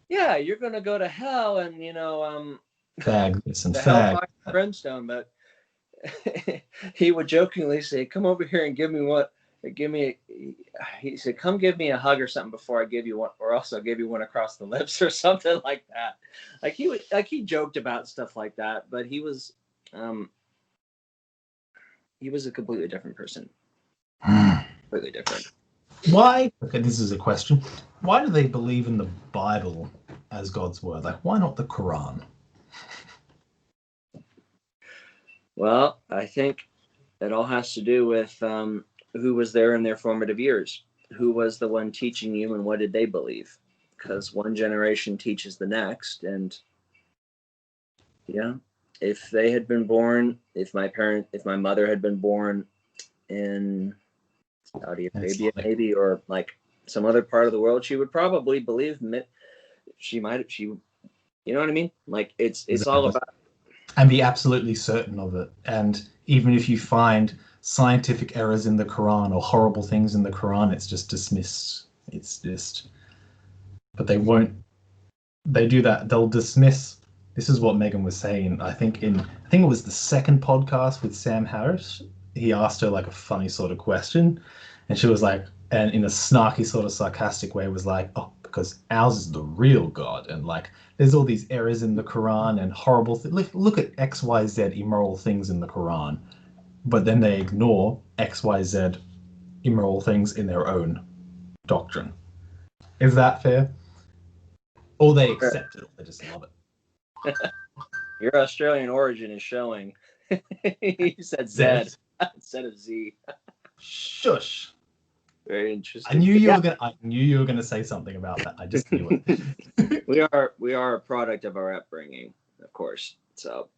yeah, you're gonna go to hell, and fag this and the fag. hellfire and brimstone. But he would jokingly say, "Come over here and give me." He said, "Come give me a hug or something before I give you one, or else I'll give you one across the lips or something like that." Like he joked about stuff like that, but he was a completely different person. Completely different. Why? Okay, this is a question. Why do they believe in the Bible as God's word? Like, why not the Quran? Well, I think it all has to do with who was there in their formative years. Who was the one teaching you, and what did they believe? Because one generation teaches the next, and if they had been born, if my mother had been born in Saudi Arabia, maybe, or like some other part of the world, she would probably believe you know what I mean? Like it's all about, and be absolutely certain of it. And even if you find scientific errors in the Quran or horrible things in the Quran, it's just dismissed. It's just, but they won't. They do that. They'll dismiss. This is what Megan was saying. I think it was the second podcast with Sam Harris. He asked her like a funny sort of question, and she was like, and in a snarky sort of sarcastic way, was like, "Oh, because ours is the real God, and like there's all these errors in the Quran and horrible things. Look at XYZ immoral things in the Quran, but then they ignore XYZ immoral things in their own doctrine. Is that fair? Or they accept it, or they just love it." Your Australian origin is showing. You said Z instead of Z. Shush. Very interesting. I knew you were gonna say something about that. I just knew it. We are a product of our upbringing, of course. So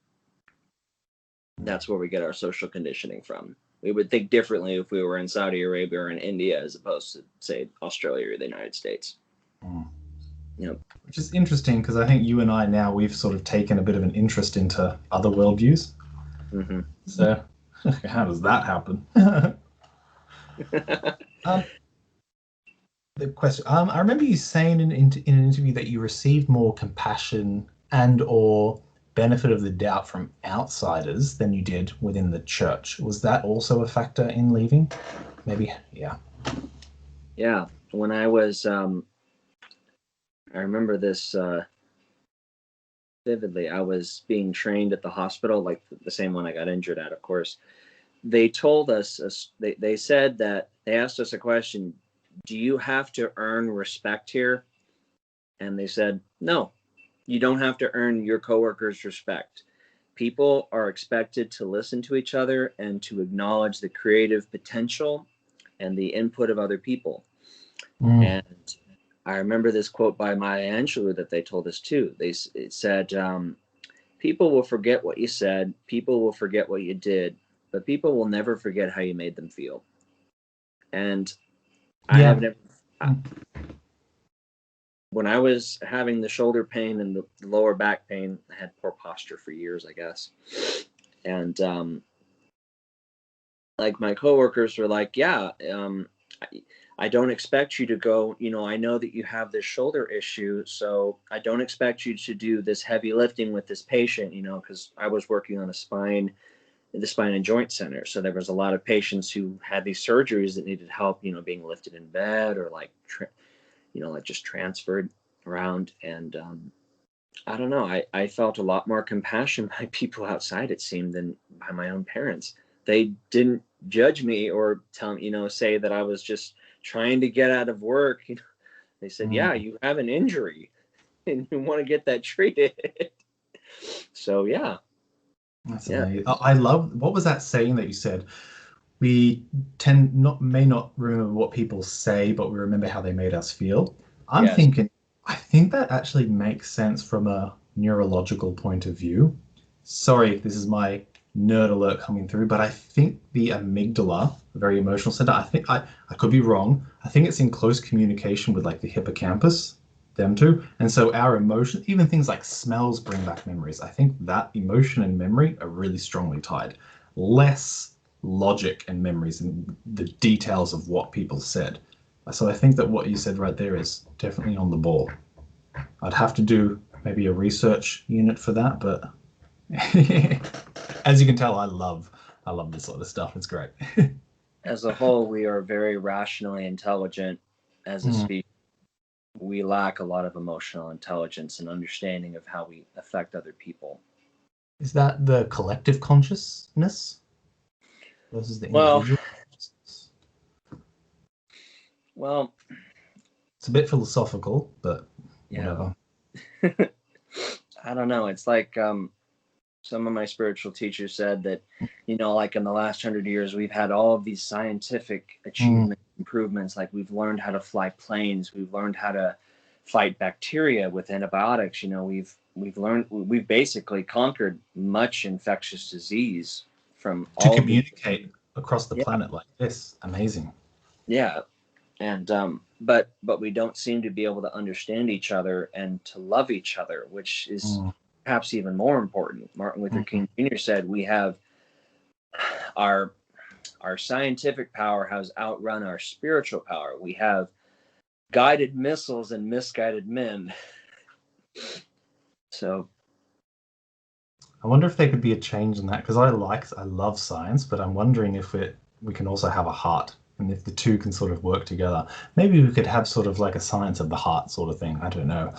that's where we get our social conditioning from. We would think differently if we were in Saudi Arabia or in India as opposed to, say, Australia or the United States. Which is interesting because I think you and I now, we've sort of taken a bit of an interest into other worldviews. Mm-hmm. So how does that happen? The question. I remember you saying in an interview that you received more compassion and or benefit of the doubt from outsiders than you did within the church. Was that also a factor in leaving? Maybe, yeah. Yeah. When I was, I remember this vividly. I was being trained at the hospital, like the same one I got injured at, of course. They told us, they said that, they asked us a question, do you have to earn respect here? And they said, no, you don't have to earn your coworkers' respect. People are expected to listen to each other and to acknowledge the creative potential and the input of other people. And I remember this quote by Maya Angelou that they told us too. It said, people will forget what you said, people will forget what you did, but people will never forget how you made them feel. And I have never, when I was having the shoulder pain and the lower back pain, I had poor posture for years, I guess. And like my coworkers were like, yeah, I don't expect you to go, I know that you have this shoulder issue, so I don't expect you to do this heavy lifting with this patient, because I was working on the spine and joint center. So there was a lot of patients who had these surgeries that needed help, being lifted in bed or like just transferred around. And I don't know, I felt a lot more compassion by people outside, it seemed, than by my own parents. They didn't judge me or tell me, say that I was just trying to get out of work. They said, yeah, you have an injury and you want to get that treated. So, yeah. That's amazing. I love, what was that saying that you said? We may not remember what people say, but we remember how they made us feel. I'm Yes. thinking, I think that actually makes sense from a neurological point of view. Sorry, this is my nerd alert coming through, but I think the amygdala, the very emotional center, I could be wrong. I think it's in close communication with like the hippocampus, them two. And so our emotion, even things like smells bring back memories. I think that emotion and memory are really strongly tied. Less logic and memories and the details of what people said. So I think that what you said right there is definitely on the ball. I'd have to do maybe a research unit for that, but as you can tell, I love this sort of stuff. It's great. As a whole, we are very rationally intelligent as a species. We lack a lot of emotional intelligence and understanding of how we affect other people. Is that the collective consciousness versus the individual consciousness? Well, it's a bit philosophical, but whatever. I don't know. It's like some of my spiritual teachers said that, like in the last 100 years, we've had all of these scientific achievements, improvements. Like we've learned how to fly planes. We've learned how to fight bacteria with antibiotics. We've basically conquered much infectious disease from to all communicate across the planet like this. Amazing. Yeah. And but we don't seem to be able to understand each other and to love each other, which is perhaps even more important. Martin Luther King Jr. said we have our scientific power has outrun our spiritual power. We have guided missiles and misguided men. So I wonder if there could be a change in that, because I love science, but I'm wondering if we can also have a heart, and if the two can sort of work together. Maybe we could have sort of like a science of the heart sort of thing. I don't know.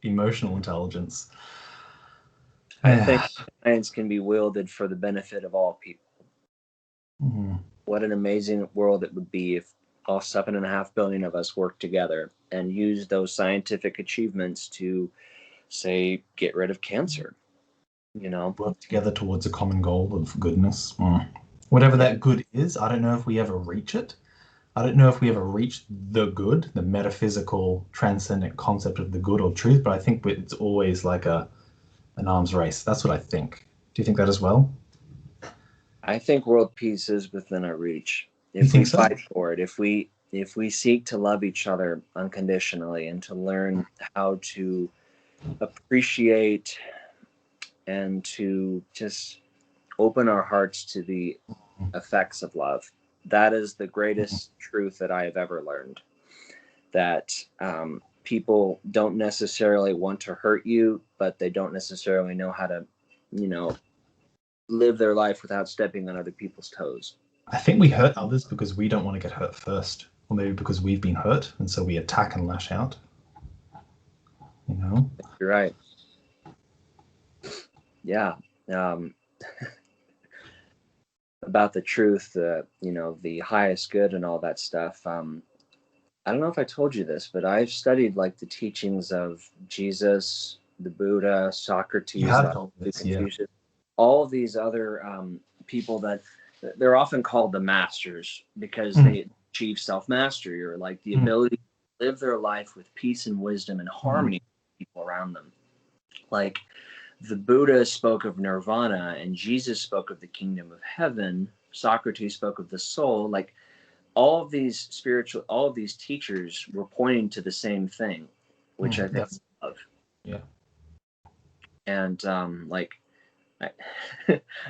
Emotional intelligence. I think science can be wielded for the benefit of all people. What an amazing world it would be if all 7.5 billion of us worked together and used those scientific achievements to, say, get rid of cancer. Work together towards a common goal of goodness. Whatever that good is, I don't know if we ever reach it. I don't know if we ever reach the good, the metaphysical, transcendent concept of the good or truth, but I think it's always like an arms race. That's what I think. Do you think that as well? I think world peace is within our reach. If we fight for it, if we seek to love each other unconditionally and to learn how to appreciate and to just open our hearts to the effects of love. That is the greatest truth that I have ever learned. That people don't necessarily want to hurt you, but they don't necessarily know how to, live their life without stepping on other people's toes. I think we hurt others because we don't want to get hurt first, or maybe because we've been hurt, and so we attack and lash out. You're right. Yeah. About the truth, the highest good and all that stuff. I don't know if I told you this, but I've studied like the teachings of Jesus, the Buddha, Socrates, Confucius, all of these other people that they're often called the masters because they achieve self-mastery, or like the ability to live their life with peace and wisdom and harmony with people around them. Like the Buddha spoke of nirvana and Jesus spoke of the kingdom of heaven. Socrates spoke of the soul. Like all of these teachers were pointing to the same thing, which I think I love. Yeah. And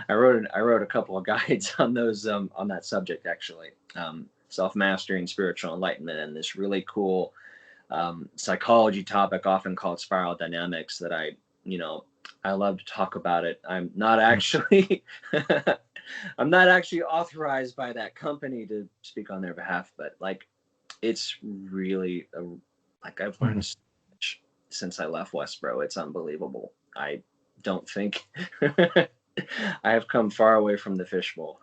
I wrote a couple of guides on those on that subject actually, self-mastery and spiritual enlightenment, and this really cool psychology topic often called spiral dynamics that I love to talk about it. I'm not actually authorized by that company to speak on their behalf, but like it's really I've learned so much since I left Westboro. It's unbelievable. I don't think I have come far away from the fishbowl.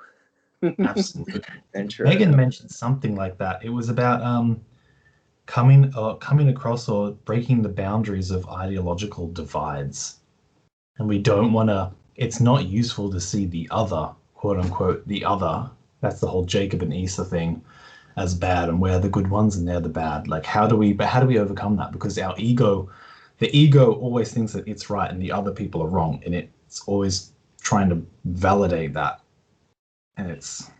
Absolutely. Megan mentioned something like that. It was about coming across or breaking the boundaries of ideological divides. And we don't want to, it's not useful to see the other, quote unquote, the other. That's the whole Jacob and Esau thing, as bad, and we're the good ones and they're the bad. Like, how do we overcome that? Because the ego always thinks that it's right and the other people are wrong, and it's always trying to validate that. And it's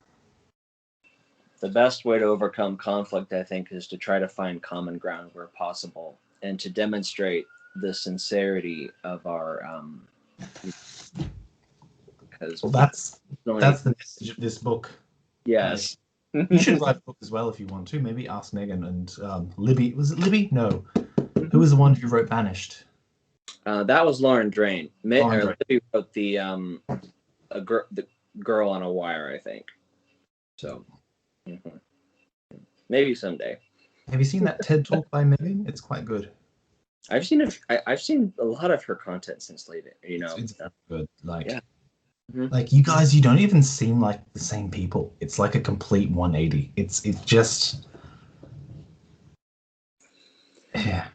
the best way to overcome conflict, I think, is to try to find common ground where possible and to demonstrate the sincerity of our because well, that's the message of this book. Yes. You should write a book as well if you want to. Maybe ask Megan and Libby. Was it Libby? No. Who was the one who wrote Banished? That was Lauren Drain. Lauren Drain. Libby wrote the Girl on a Wire, I think. So maybe someday. Have you seen that TED Talk by Megan? It's quite good. I've seen a lot of her content since later. It's good. Like, yeah. Like, you guys, you don't even seem like the same people. It's like a complete 180. It's just, yeah.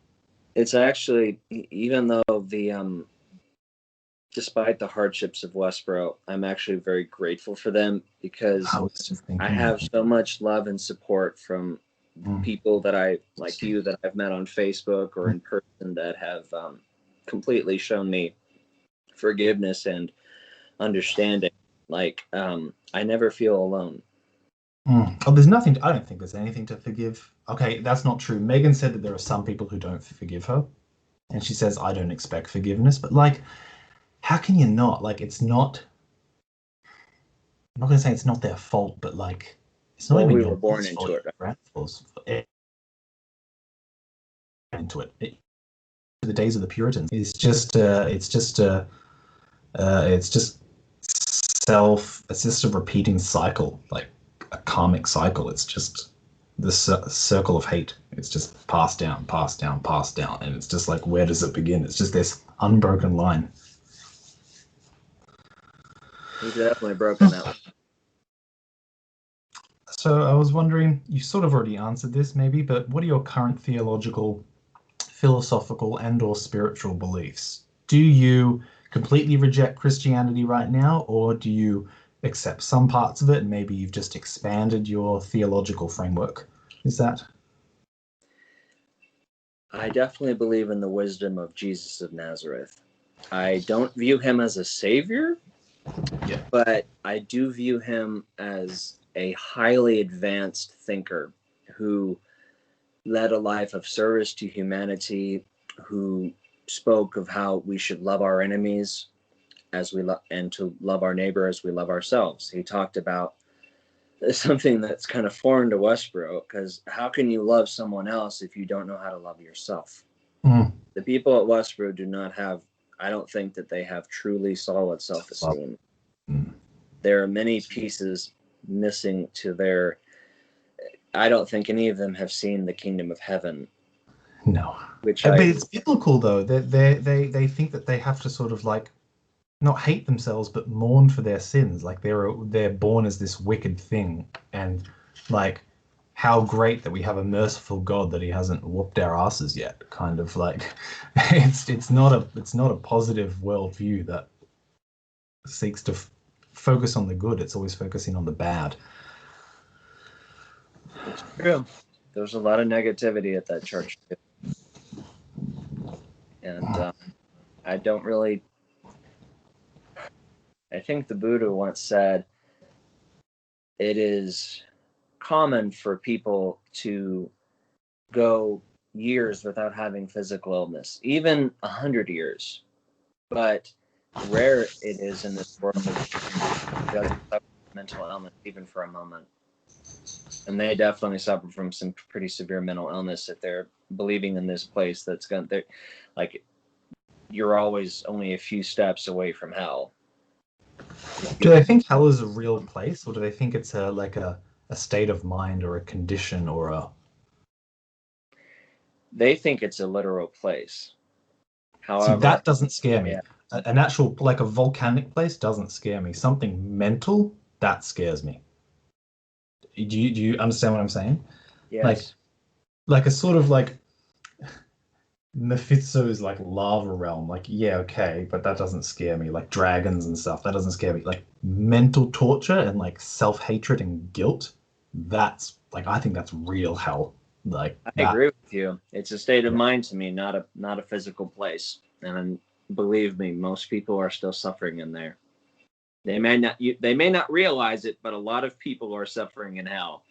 It's actually, even though despite the hardships of Westboro, I'm actually very grateful for them, because I have so much love and support from people that like you, that I've met on Facebook or in person, that have completely shown me forgiveness and understanding. Like, I never feel alone. Oh, there's nothing. I don't think there's anything to forgive. Okay, that's not true. Megan said that there are some people who don't forgive her, and she says, I don't expect forgiveness. But, like, how can you not? Like, it's not. I'm not going to say it's not their fault, but, like, it's not even we your were born fault. into it. Right? Into it. The days of the Puritans. It's just it's just a repeating cycle, like a karmic cycle. It's just this circle of hate. It's just passed down, passed down, passed down, and it's just like, where does it begin? It's just this unbroken line. We've definitely broken that one. So I was wondering, you sort of already answered this maybe, but what are your current theological, philosophical, and/or spiritual beliefs? Do you completely reject Christianity right now, or do you accept some parts of it and maybe you've just expanded your theological framework? Is that? I definitely believe in the wisdom of Jesus of Nazareth. I don't view him as a savior, but I do view him as a highly advanced thinker who led a life of service to humanity, who spoke of how we should love our enemies and to love our neighbor as we love ourselves. He talked about something that's kind of foreign to Westboro, because how can you love someone else if you don't know how to love yourself? The people at Westboro do not have, I don't think that they have truly solid self-esteem. There are many pieces missing to their, I don't think any of them have seen the kingdom of heaven. No. But it's biblical though. They think that they have to sort of like not hate themselves, but mourn for their sins. Like they're born as this wicked thing, and like, how great that we have a merciful God that he hasn't whooped our asses yet. Kind of like, it's not a positive worldview that seeks to focus on the good. It's always focusing on the bad. It's true. There's a lot of negativity at that church too. And I don't really. I think the Buddha once said, it is common for people to go years without having physical illness, even 100 years. But rare it is in this world that doesn't suffer mental illness even for a moment. And they definitely suffer from some pretty severe mental illness if they're believing in this place that's going to, like, you're always only a few steps away from hell. Do they think hell is a real place, or do they think it's a state of mind or a condition or a... They think it's a literal place. However, see, that doesn't scare me. Yeah. An actual, like a volcanic place doesn't scare me. Something mental, that scares me. Do you understand what I'm saying? Yes. Like, like a sort of like Mephisto's like lava realm. Like, yeah, okay, but that doesn't scare me. Like dragons and stuff, that doesn't scare me. Like mental torture and like self-hatred and guilt, that's like I think that's real hell. Like I that. agree with you. It's a state of Yeah. mind to me, not a physical place. And believe me, most people are still suffering in there. They may not realize it, but a lot of people are suffering in hell.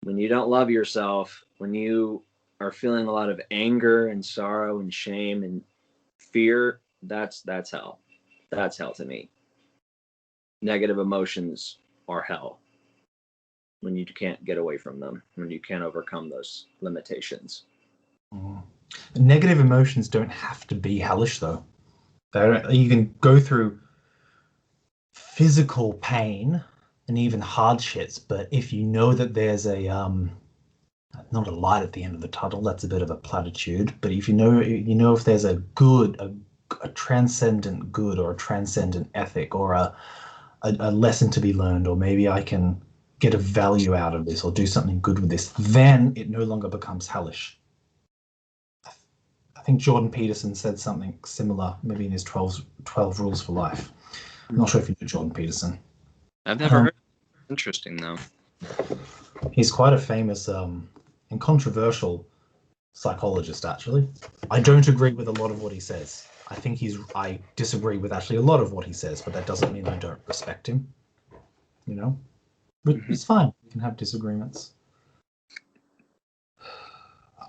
When you don't love yourself, when you are feeling a lot of anger and sorrow and shame and fear, that's hell. That's hell to me. Negative emotions are hell when you can't get away from them, when you can't overcome those limitations. Mm. Negative emotions don't have to be hellish though. They don't, you can go through physical pain and even hardships, but if you know that there's a not a light at the end of the tunnel, that's a bit of a platitude, but if you know if there's a good, a transcendent good or a transcendent ethic or a lesson to be learned, or maybe I can get a value out of this or do something good with this, then it no longer becomes hellish. I think Jordan Peterson said something similar, maybe in his 12 Rules for Life. I'm not sure if you know Jordan Peterson. I've never heard. Interesting, though. He's quite a famous and controversial psychologist, actually. I don't agree with a lot of what he says. I disagree with actually a lot of what he says, but that doesn't mean I don't respect him. You know? But it's fine. We can have disagreements.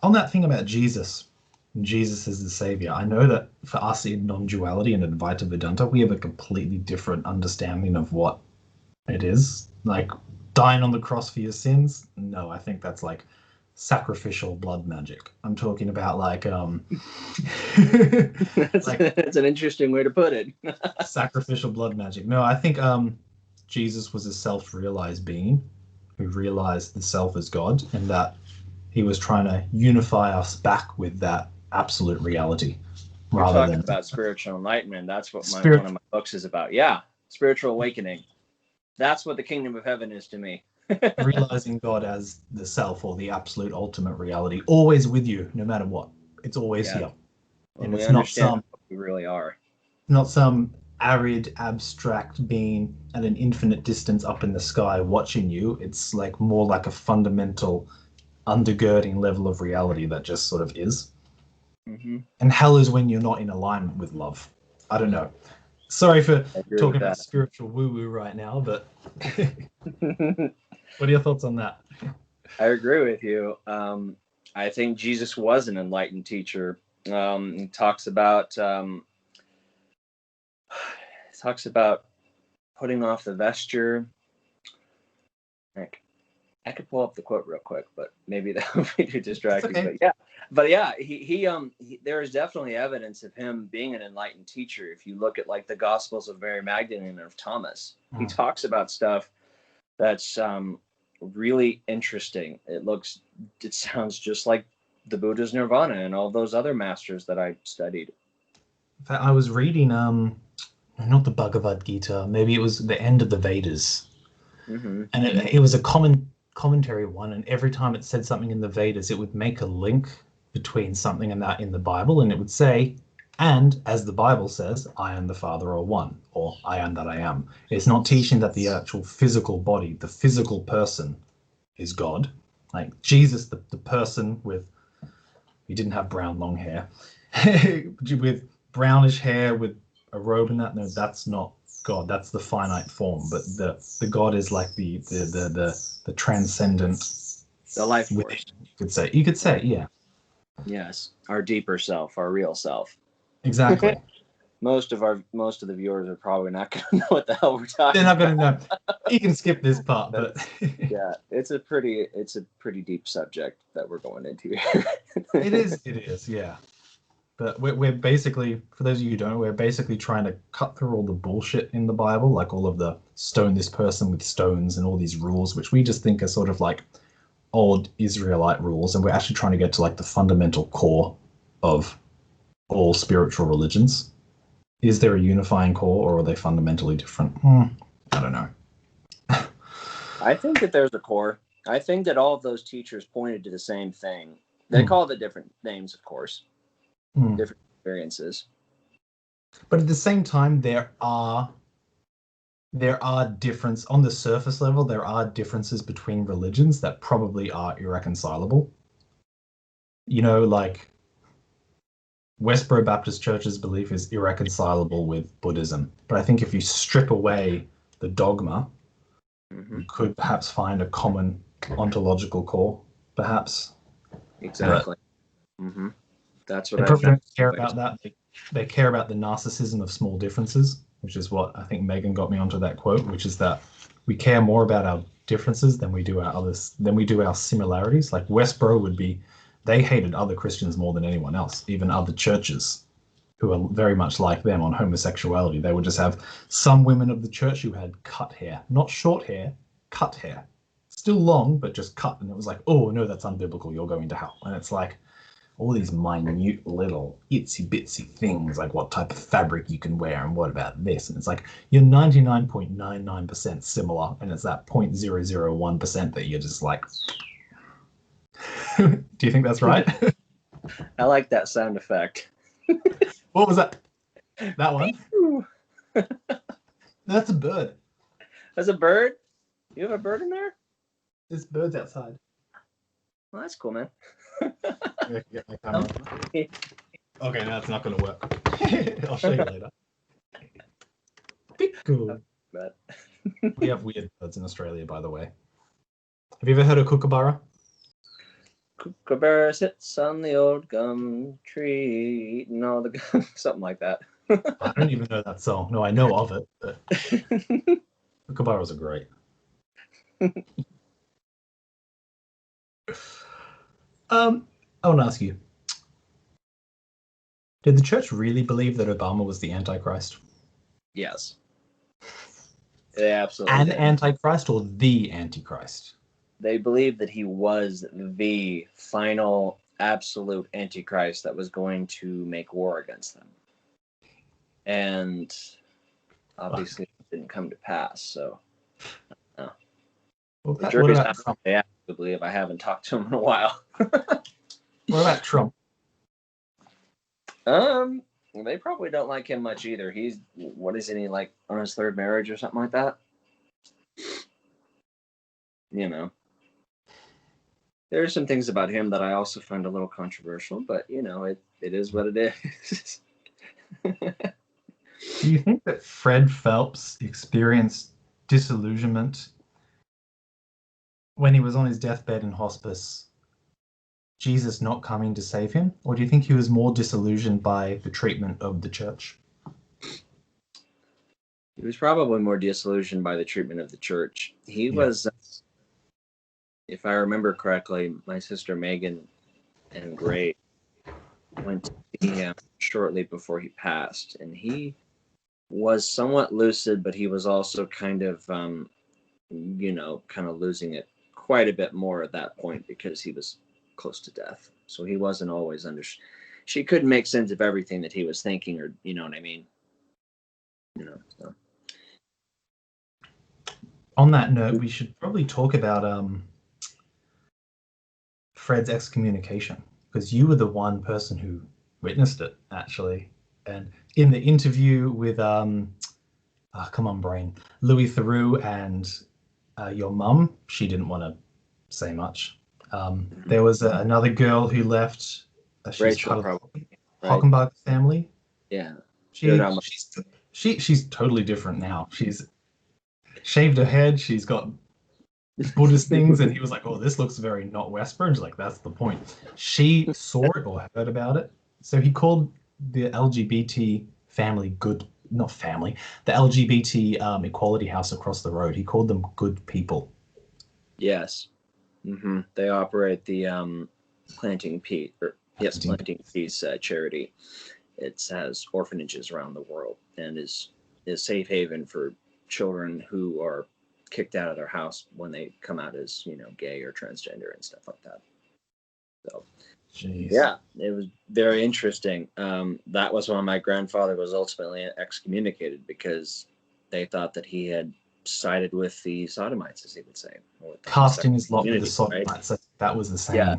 On that thing about Jesus is the savior. I know that for us in non-duality and Advaita Vedanta, we have a completely different understanding of what it is. Like dying on the cross for your sins? No, I think that's like sacrificial blood magic. I'm talking about like That's an interesting way to put it. sacrificial blood magic. No, I think Jesus was a self-realized being who realized the self as God, and that he was trying to unify us back with that absolute reality. You're Rather talking than about spiritual enlightenment. That's what spirit one of my books is about. Yeah, spiritual awakening. That's what the kingdom of heaven is to me. realizing God as the self or the absolute ultimate reality, always with you, no matter what. It's always Yeah, here, when and we it's not understand some what we really are. arid abstract being at an infinite distance up in the sky watching you. It's like more like a fundamental undergirding level of reality that just sort of is. Mm-hmm. And hell is when you're not in alignment with love. I don't know. Sorry for I agree talking with about that. spiritual woo-woo right now, but what are your thoughts on that? I agree with you. I think Jesus was an enlightened teacher. He talks about putting off the vesture. Like, I could pull up the quote real quick, but maybe that would be too distracting. Okay. But yeah, there is definitely evidence of him being an enlightened teacher. If you look at like the Gospels of Mary Magdalene and of Thomas, he talks about stuff that's really interesting. It sounds just like the Buddha's Nirvana and all those other masters that I studied. In fact, I was reading not the Bhagavad Gita, maybe it was the end of the Vedas. Mm-hmm. And it was a commentary one, and every time it said something in the Vedas, it would make a link between something and that in the Bible, and it would say, and as the Bible says, I am the Father, or one, or I am that I am. It's not teaching that the actual physical body, the physical person, is God. Like Jesus, the person he didn't have brown long hair, with brownish hair, with a robe and that. No, that's not God. That's the finite form. But the God is like the transcendent, The life force. You could say, yeah. Yes, our deeper self, our real self. Exactly. Most of the viewers are probably not going to know what the hell we're talking. They're not going to know. You can skip this part, but yeah, it's a pretty deep subject that we're going into here. It is, yeah. But we're basically, for those of you who don't know, we're basically trying to cut through all the bullshit in the Bible, like all of the stone this person with stones and all these rules, which we just think are sort of like old Israelite rules, and we're actually trying to get to like the fundamental core of all spiritual religions. Is there a unifying core, or are they fundamentally different? I don't know. I think that there's a core. I think that all of those teachers pointed to the same thing. They called it different names, of course, different experiences. But at the same time, there are difference on the surface level. There are differences between religions that probably are irreconcilable. You know, like Westboro Baptist Church's belief is irreconcilable with Buddhism. But I think if you strip away the dogma, you could perhaps find a common ontological core, perhaps. Exactly. That's what They I probably found. don't care about that. They care about the narcissism of small differences, which is what I think Megan got me onto that quote, which is that we care more about our differences than we do our similarities. Like Westboro would be, they hated other Christians more than anyone else, even other churches who are very much like them on homosexuality. They would just have some women of the church who had cut hair, not short hair, cut hair. Still long, but just cut. And it was like, oh, no, that's unbiblical. You're going to hell. And it's like all these minute little itsy bitsy things, like what type of fabric you can wear and what about this. And it's like you're 99.99% similar. And it's that 0.001% that you're just like, do you think that's right? I like that sound effect. What was that? That one? That's a bird. That's a bird? You have a bird in there? There's birds outside. Well, that's cool, man. Get my camera. Okay, now it's not going to work. I'll show you later. Cool. We have weird birds in Australia, by the way. Have you ever heard of kookaburra? Kookaburra sits on the old gum tree, eating all the gum, something like that. I don't even know that song. No, I know of it, but kookaburras are great. I want to ask you, did the church really believe that Obama was the Antichrist? Yes. They absolutely An did. Antichrist or the Antichrist? They believed that he was the final absolute Antichrist that was going to make war against them. And obviously it didn't come to pass, so the jury's not what they actually believe. I haven't talked to him in a while. What about Trump? They probably don't like him much either. What is he, like on his third marriage or something like that? You know. There's some things about him that I also find a little controversial, but you know, it is what it is. Do you think that Fred Phelps experienced disillusionment when he was on his deathbed in hospice, Jesus not coming to save him? Or do you think he was more disillusioned by the treatment of the church? He was probably more disillusioned by the treatment of the church. He was, if I remember correctly, my sister Megan and Gray went to see him shortly before he passed, and he was somewhat lucid, but he was also kind of losing it quite a bit more at that point because he was close to death. So he wasn't always she couldn't make sense of everything that he was thinking, or you know what I mean. So. On that note, we should probably talk about Fred's excommunication, because you were the one person who witnessed it, actually. And in the interview with come on, brain, Louis Theroux and your mum, she didn't want to say much. There was another girl who left. She's Rachel, part of the Hockenbach family. Yeah, she's totally different now. She's shaved her head. She's got Buddhist things, and he was like, "Oh, this looks very not Westboro." And she's like, "That's the point." She saw it or heard about it, so he called the LGBT family good. Not family, the LGBT equality house across the road. He called them good people. Yes. They operate the Planting Peace charity. It has orphanages around the world and is safe haven for children who are kicked out of their house when they come out as, gay or transgender and stuff like that. So, jeez. Yeah, it was very interesting. That was when my grandfather was ultimately excommunicated because they thought that he had sided with the sodomites, as he would say, or with the Casting homosexual his lot with the community, right? sodomites. That was the Yeah.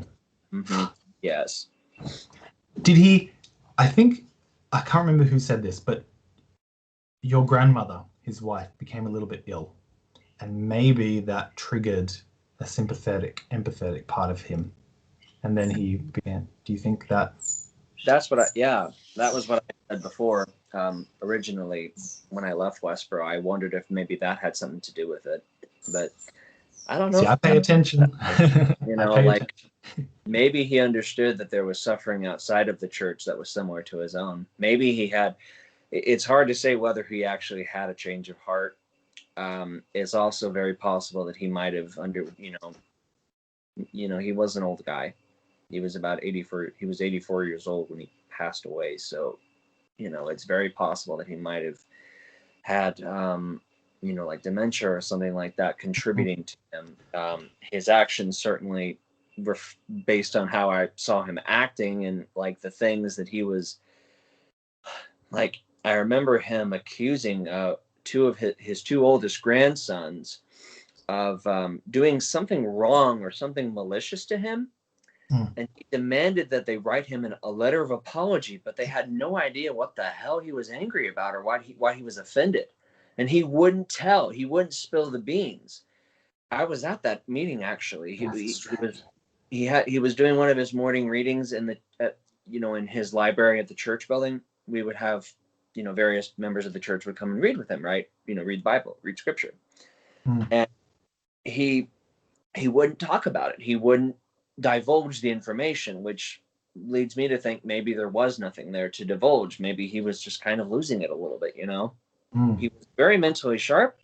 saying. Yes. Did he? I think I can't remember who said this, but your grandmother, his wife, became a little bit ill, and maybe that triggered a sympathetic, empathetic part of him, and then he began. Do you think that? That's that was what I said before. Originally, when I left Westboro, I wondered if maybe that had something to do with it, but I don't know See, if I pay attention. I pay like attention. maybe he understood that there was suffering outside of the church that was similar to his own. Maybe he had. It's hard to say whether he actually had a change of heart. It's also very possible that he might have he was an old guy. He was about 84. He was 84 years old when he passed away. So, it's very possible that he might have had, like dementia or something like that contributing to him. His actions certainly were based on how I saw him acting and like the things that he was like. I remember him accusing two of his two oldest grandsons of doing something wrong or something malicious to him. Mm. And he demanded that they write him a letter of apology, but they had no idea what the hell he was angry about or why he was offended. And he wouldn't tell. He wouldn't spill the beans. I was at that meeting actually. That's strange. He was doing one of his morning readings in his library at the church building. We would have various members of the church would come and read with him, right? Read the Bible, read scripture. Mm. And he wouldn't talk about it. He wouldn't divulge the information, which leads me to think maybe there was nothing there to divulge. Maybe he was just kind of losing it a little bit. Mm. He was very mentally sharp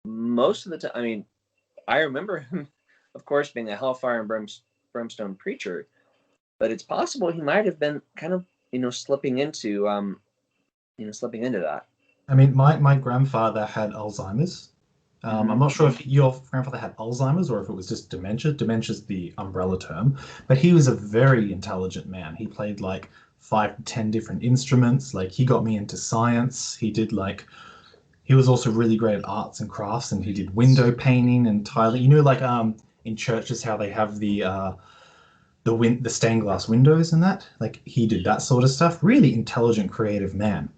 most of the time. I mean, I remember him, of course, being a hellfire and brimstone preacher, but it's possible he might have been kind of, slipping into that. I mean, my grandfather had Alzheimer's. I'm Mm-hmm. not sure if your grandfather had Alzheimer's or if it was just dementia. Dementia's the umbrella term, but he was a very intelligent man. He played like 5 to 10 different instruments. Like he got me into science. He was also really great at arts and crafts, and he did window painting and tiling. Like in churches how they have the stained glass windows and that. Like he did that sort of stuff. Really intelligent, creative man,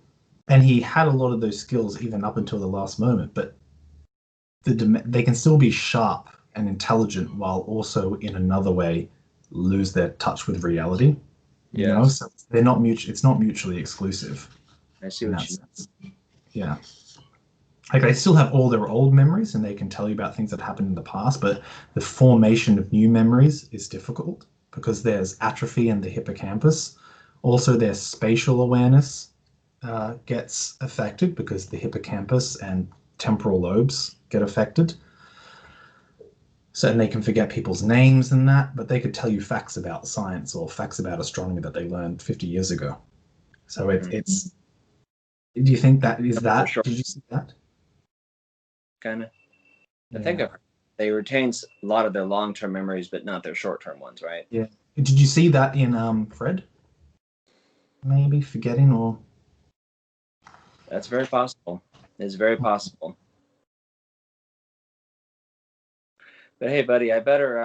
and he had a lot of those skills even up until the last moment. But they can still be sharp and intelligent while also in another way lose their touch with reality. Yes, So they're not mutual. It's not mutually exclusive I see in what that you sense. Yeah. Like they still have all their old memories and they can tell you about things that happened in the past, but the formation of new memories is difficult because there's atrophy in the hippocampus. Also, their spatial awareness gets affected because the hippocampus and temporal lobes get affected. So, and they can forget people's names and that, but they could tell you facts about science or facts about astronomy that they learned 50 years ago. So mean. it's. Do you think that is For that? sure, Did you see that? kind of. I think Yeah. they retain a lot of their long-term memories, but not their short-term ones, right? Yeah. Did you see that in Fred? Maybe forgetting or That's very possible. It's very possible. But hey, buddy, I better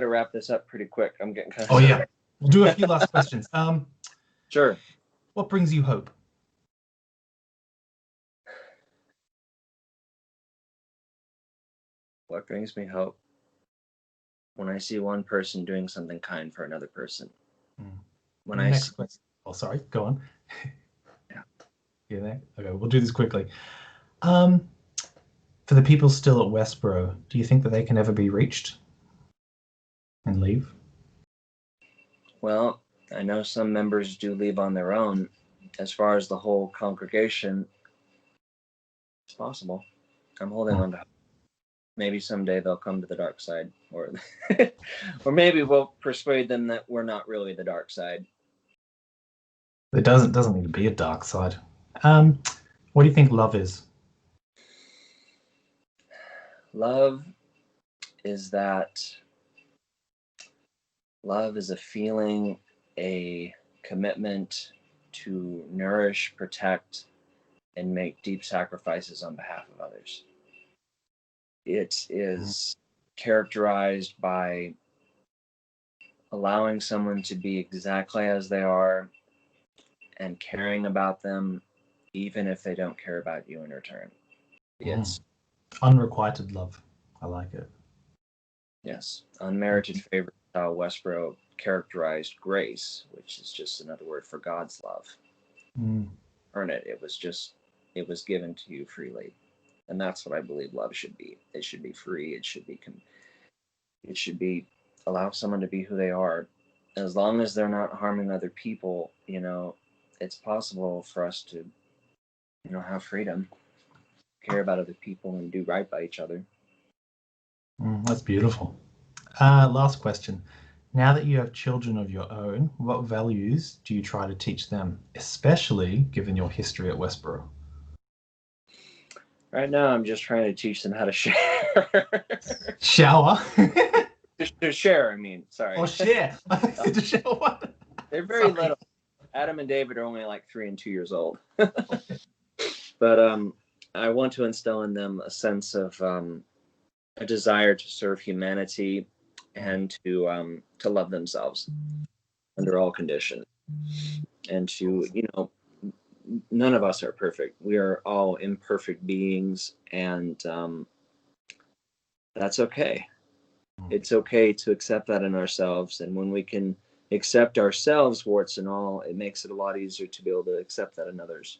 wrap this up pretty quick. I'm getting kind oh yeah. of We'll do a few last questions. sure. What brings you hope? What brings me hope? When I see one person doing something kind for another person. Hmm. When And I next see, question. Oh, sorry. Go on. yeah. You there? Okay, we'll do this quickly. Um, for the people still at Westboro, do you think that they can ever be reached and leave? Well, I know some members do leave on their own. As far as the whole congregation, it's possible. I'm holding Hmm. on to hope. Maybe someday they'll come to the dark side, or or maybe we'll persuade them that we're not really the dark side. There doesn't need to be a dark side. What do you think love is? Love is that love is a feeling, a commitment to nourish, protect, and make deep sacrifices on behalf of others. It is characterized by allowing someone to be exactly as they are and caring about them, even if they don't care about you in return. It's unrequited love. I like it. Yes, unmerited favor is how Westboro characterized grace, which is just another word for God's love. Earn it. It was given to you freely, and that's what I believe love should be. It should be free. It should be allow someone to be who they are, as long as they're not harming other people. It's possible for us to, have freedom, care about other people, and do right by each other. That's beautiful. Last question. Now that you have children of your own, what values do you try to teach them, especially given your history at Westboro? Right now, I'm just trying to teach them how to share. Shower? to share, I mean. Sorry. Oh, share. I think to shower. They're very little. Adam and David are only like 3 and 2 years old. But I want to instill in them a sense of a desire to serve humanity and to love themselves under all conditions, and to none of us are perfect. We are all imperfect beings, and that's okay. It's okay to accept that in ourselves, and when we can accept ourselves, warts and all, it makes it a lot easier to be able to accept that in others.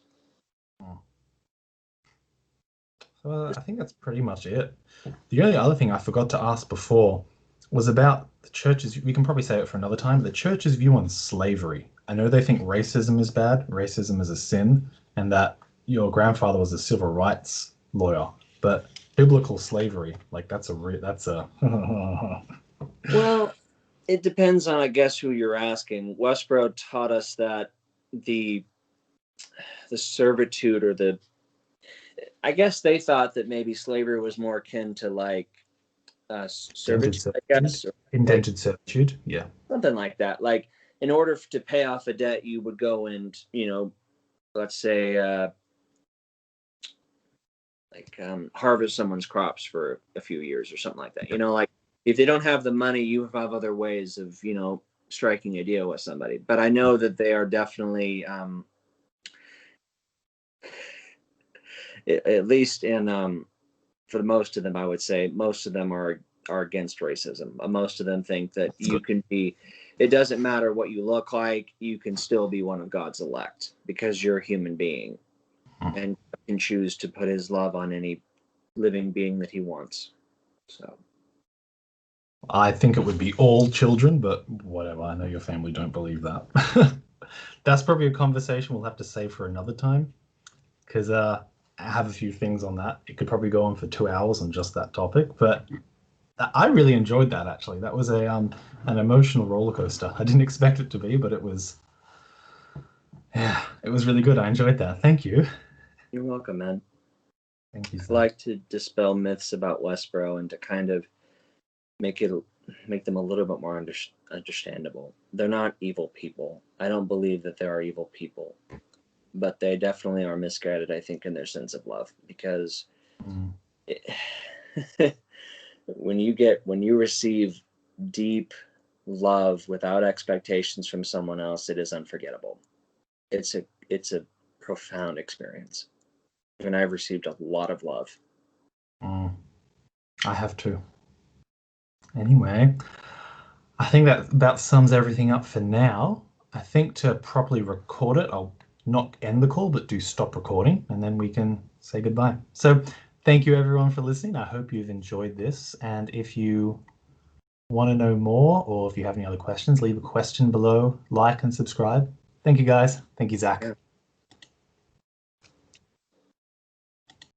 So I think that's pretty much it. The only other thing I forgot to ask before was about the church's, we can probably say it for another time, the church's view on slavery. I know they think racism is bad, racism is a sin, and that your grandfather was a civil rights lawyer, but biblical slavery, like that's a Well, it depends on, I guess, who you're asking. Westboro taught us that the servitude, or I guess they thought that maybe slavery was more akin to like servitude, I guess. Indentured servitude, yeah. Something like that. Like, in order to pay off a debt, you would go and, let's say, harvest someone's crops for a few years or something like that. Like, if they don't have the money, you have other ways of, striking a deal with somebody. But I know that they are definitely, at least in, for the most of them, I would say most of them are against racism. Most of them think that you can be, it doesn't matter what you look like, you can still be one of God's elect because you're a human being and can choose to put his love on any living being that he wants. So I think it would be all children, but whatever. I know your family don't believe that. That's probably a conversation we'll have to save for another time, because I have a few things on that. It could probably go on for 2 hours on just that topic, but I really enjoyed that, actually. That was an emotional roller coaster. I didn't expect it to be, but it was really good. I enjoyed that. Thank you. You're welcome, man. Thank you, Zach. I like to dispel myths about Westboro and to kind of make them a little bit more understandable. They're not evil people. I don't believe that there are evil people, but they definitely are misguided, I think, in their sense of love, because when you receive deep love without expectations from someone else, it is unforgettable. It's a profound experience. And I've received a lot of love. I have too. Anyway, I think that about sums everything up for now. I think to properly record it, I'll not end the call, but do stop recording, and then we can say goodbye. So thank you everyone for listening. I hope you've enjoyed this. And if you want to know more, or if you have any other questions, leave a question below, like and subscribe. Thank you guys. Thank you, Zach. Yeah.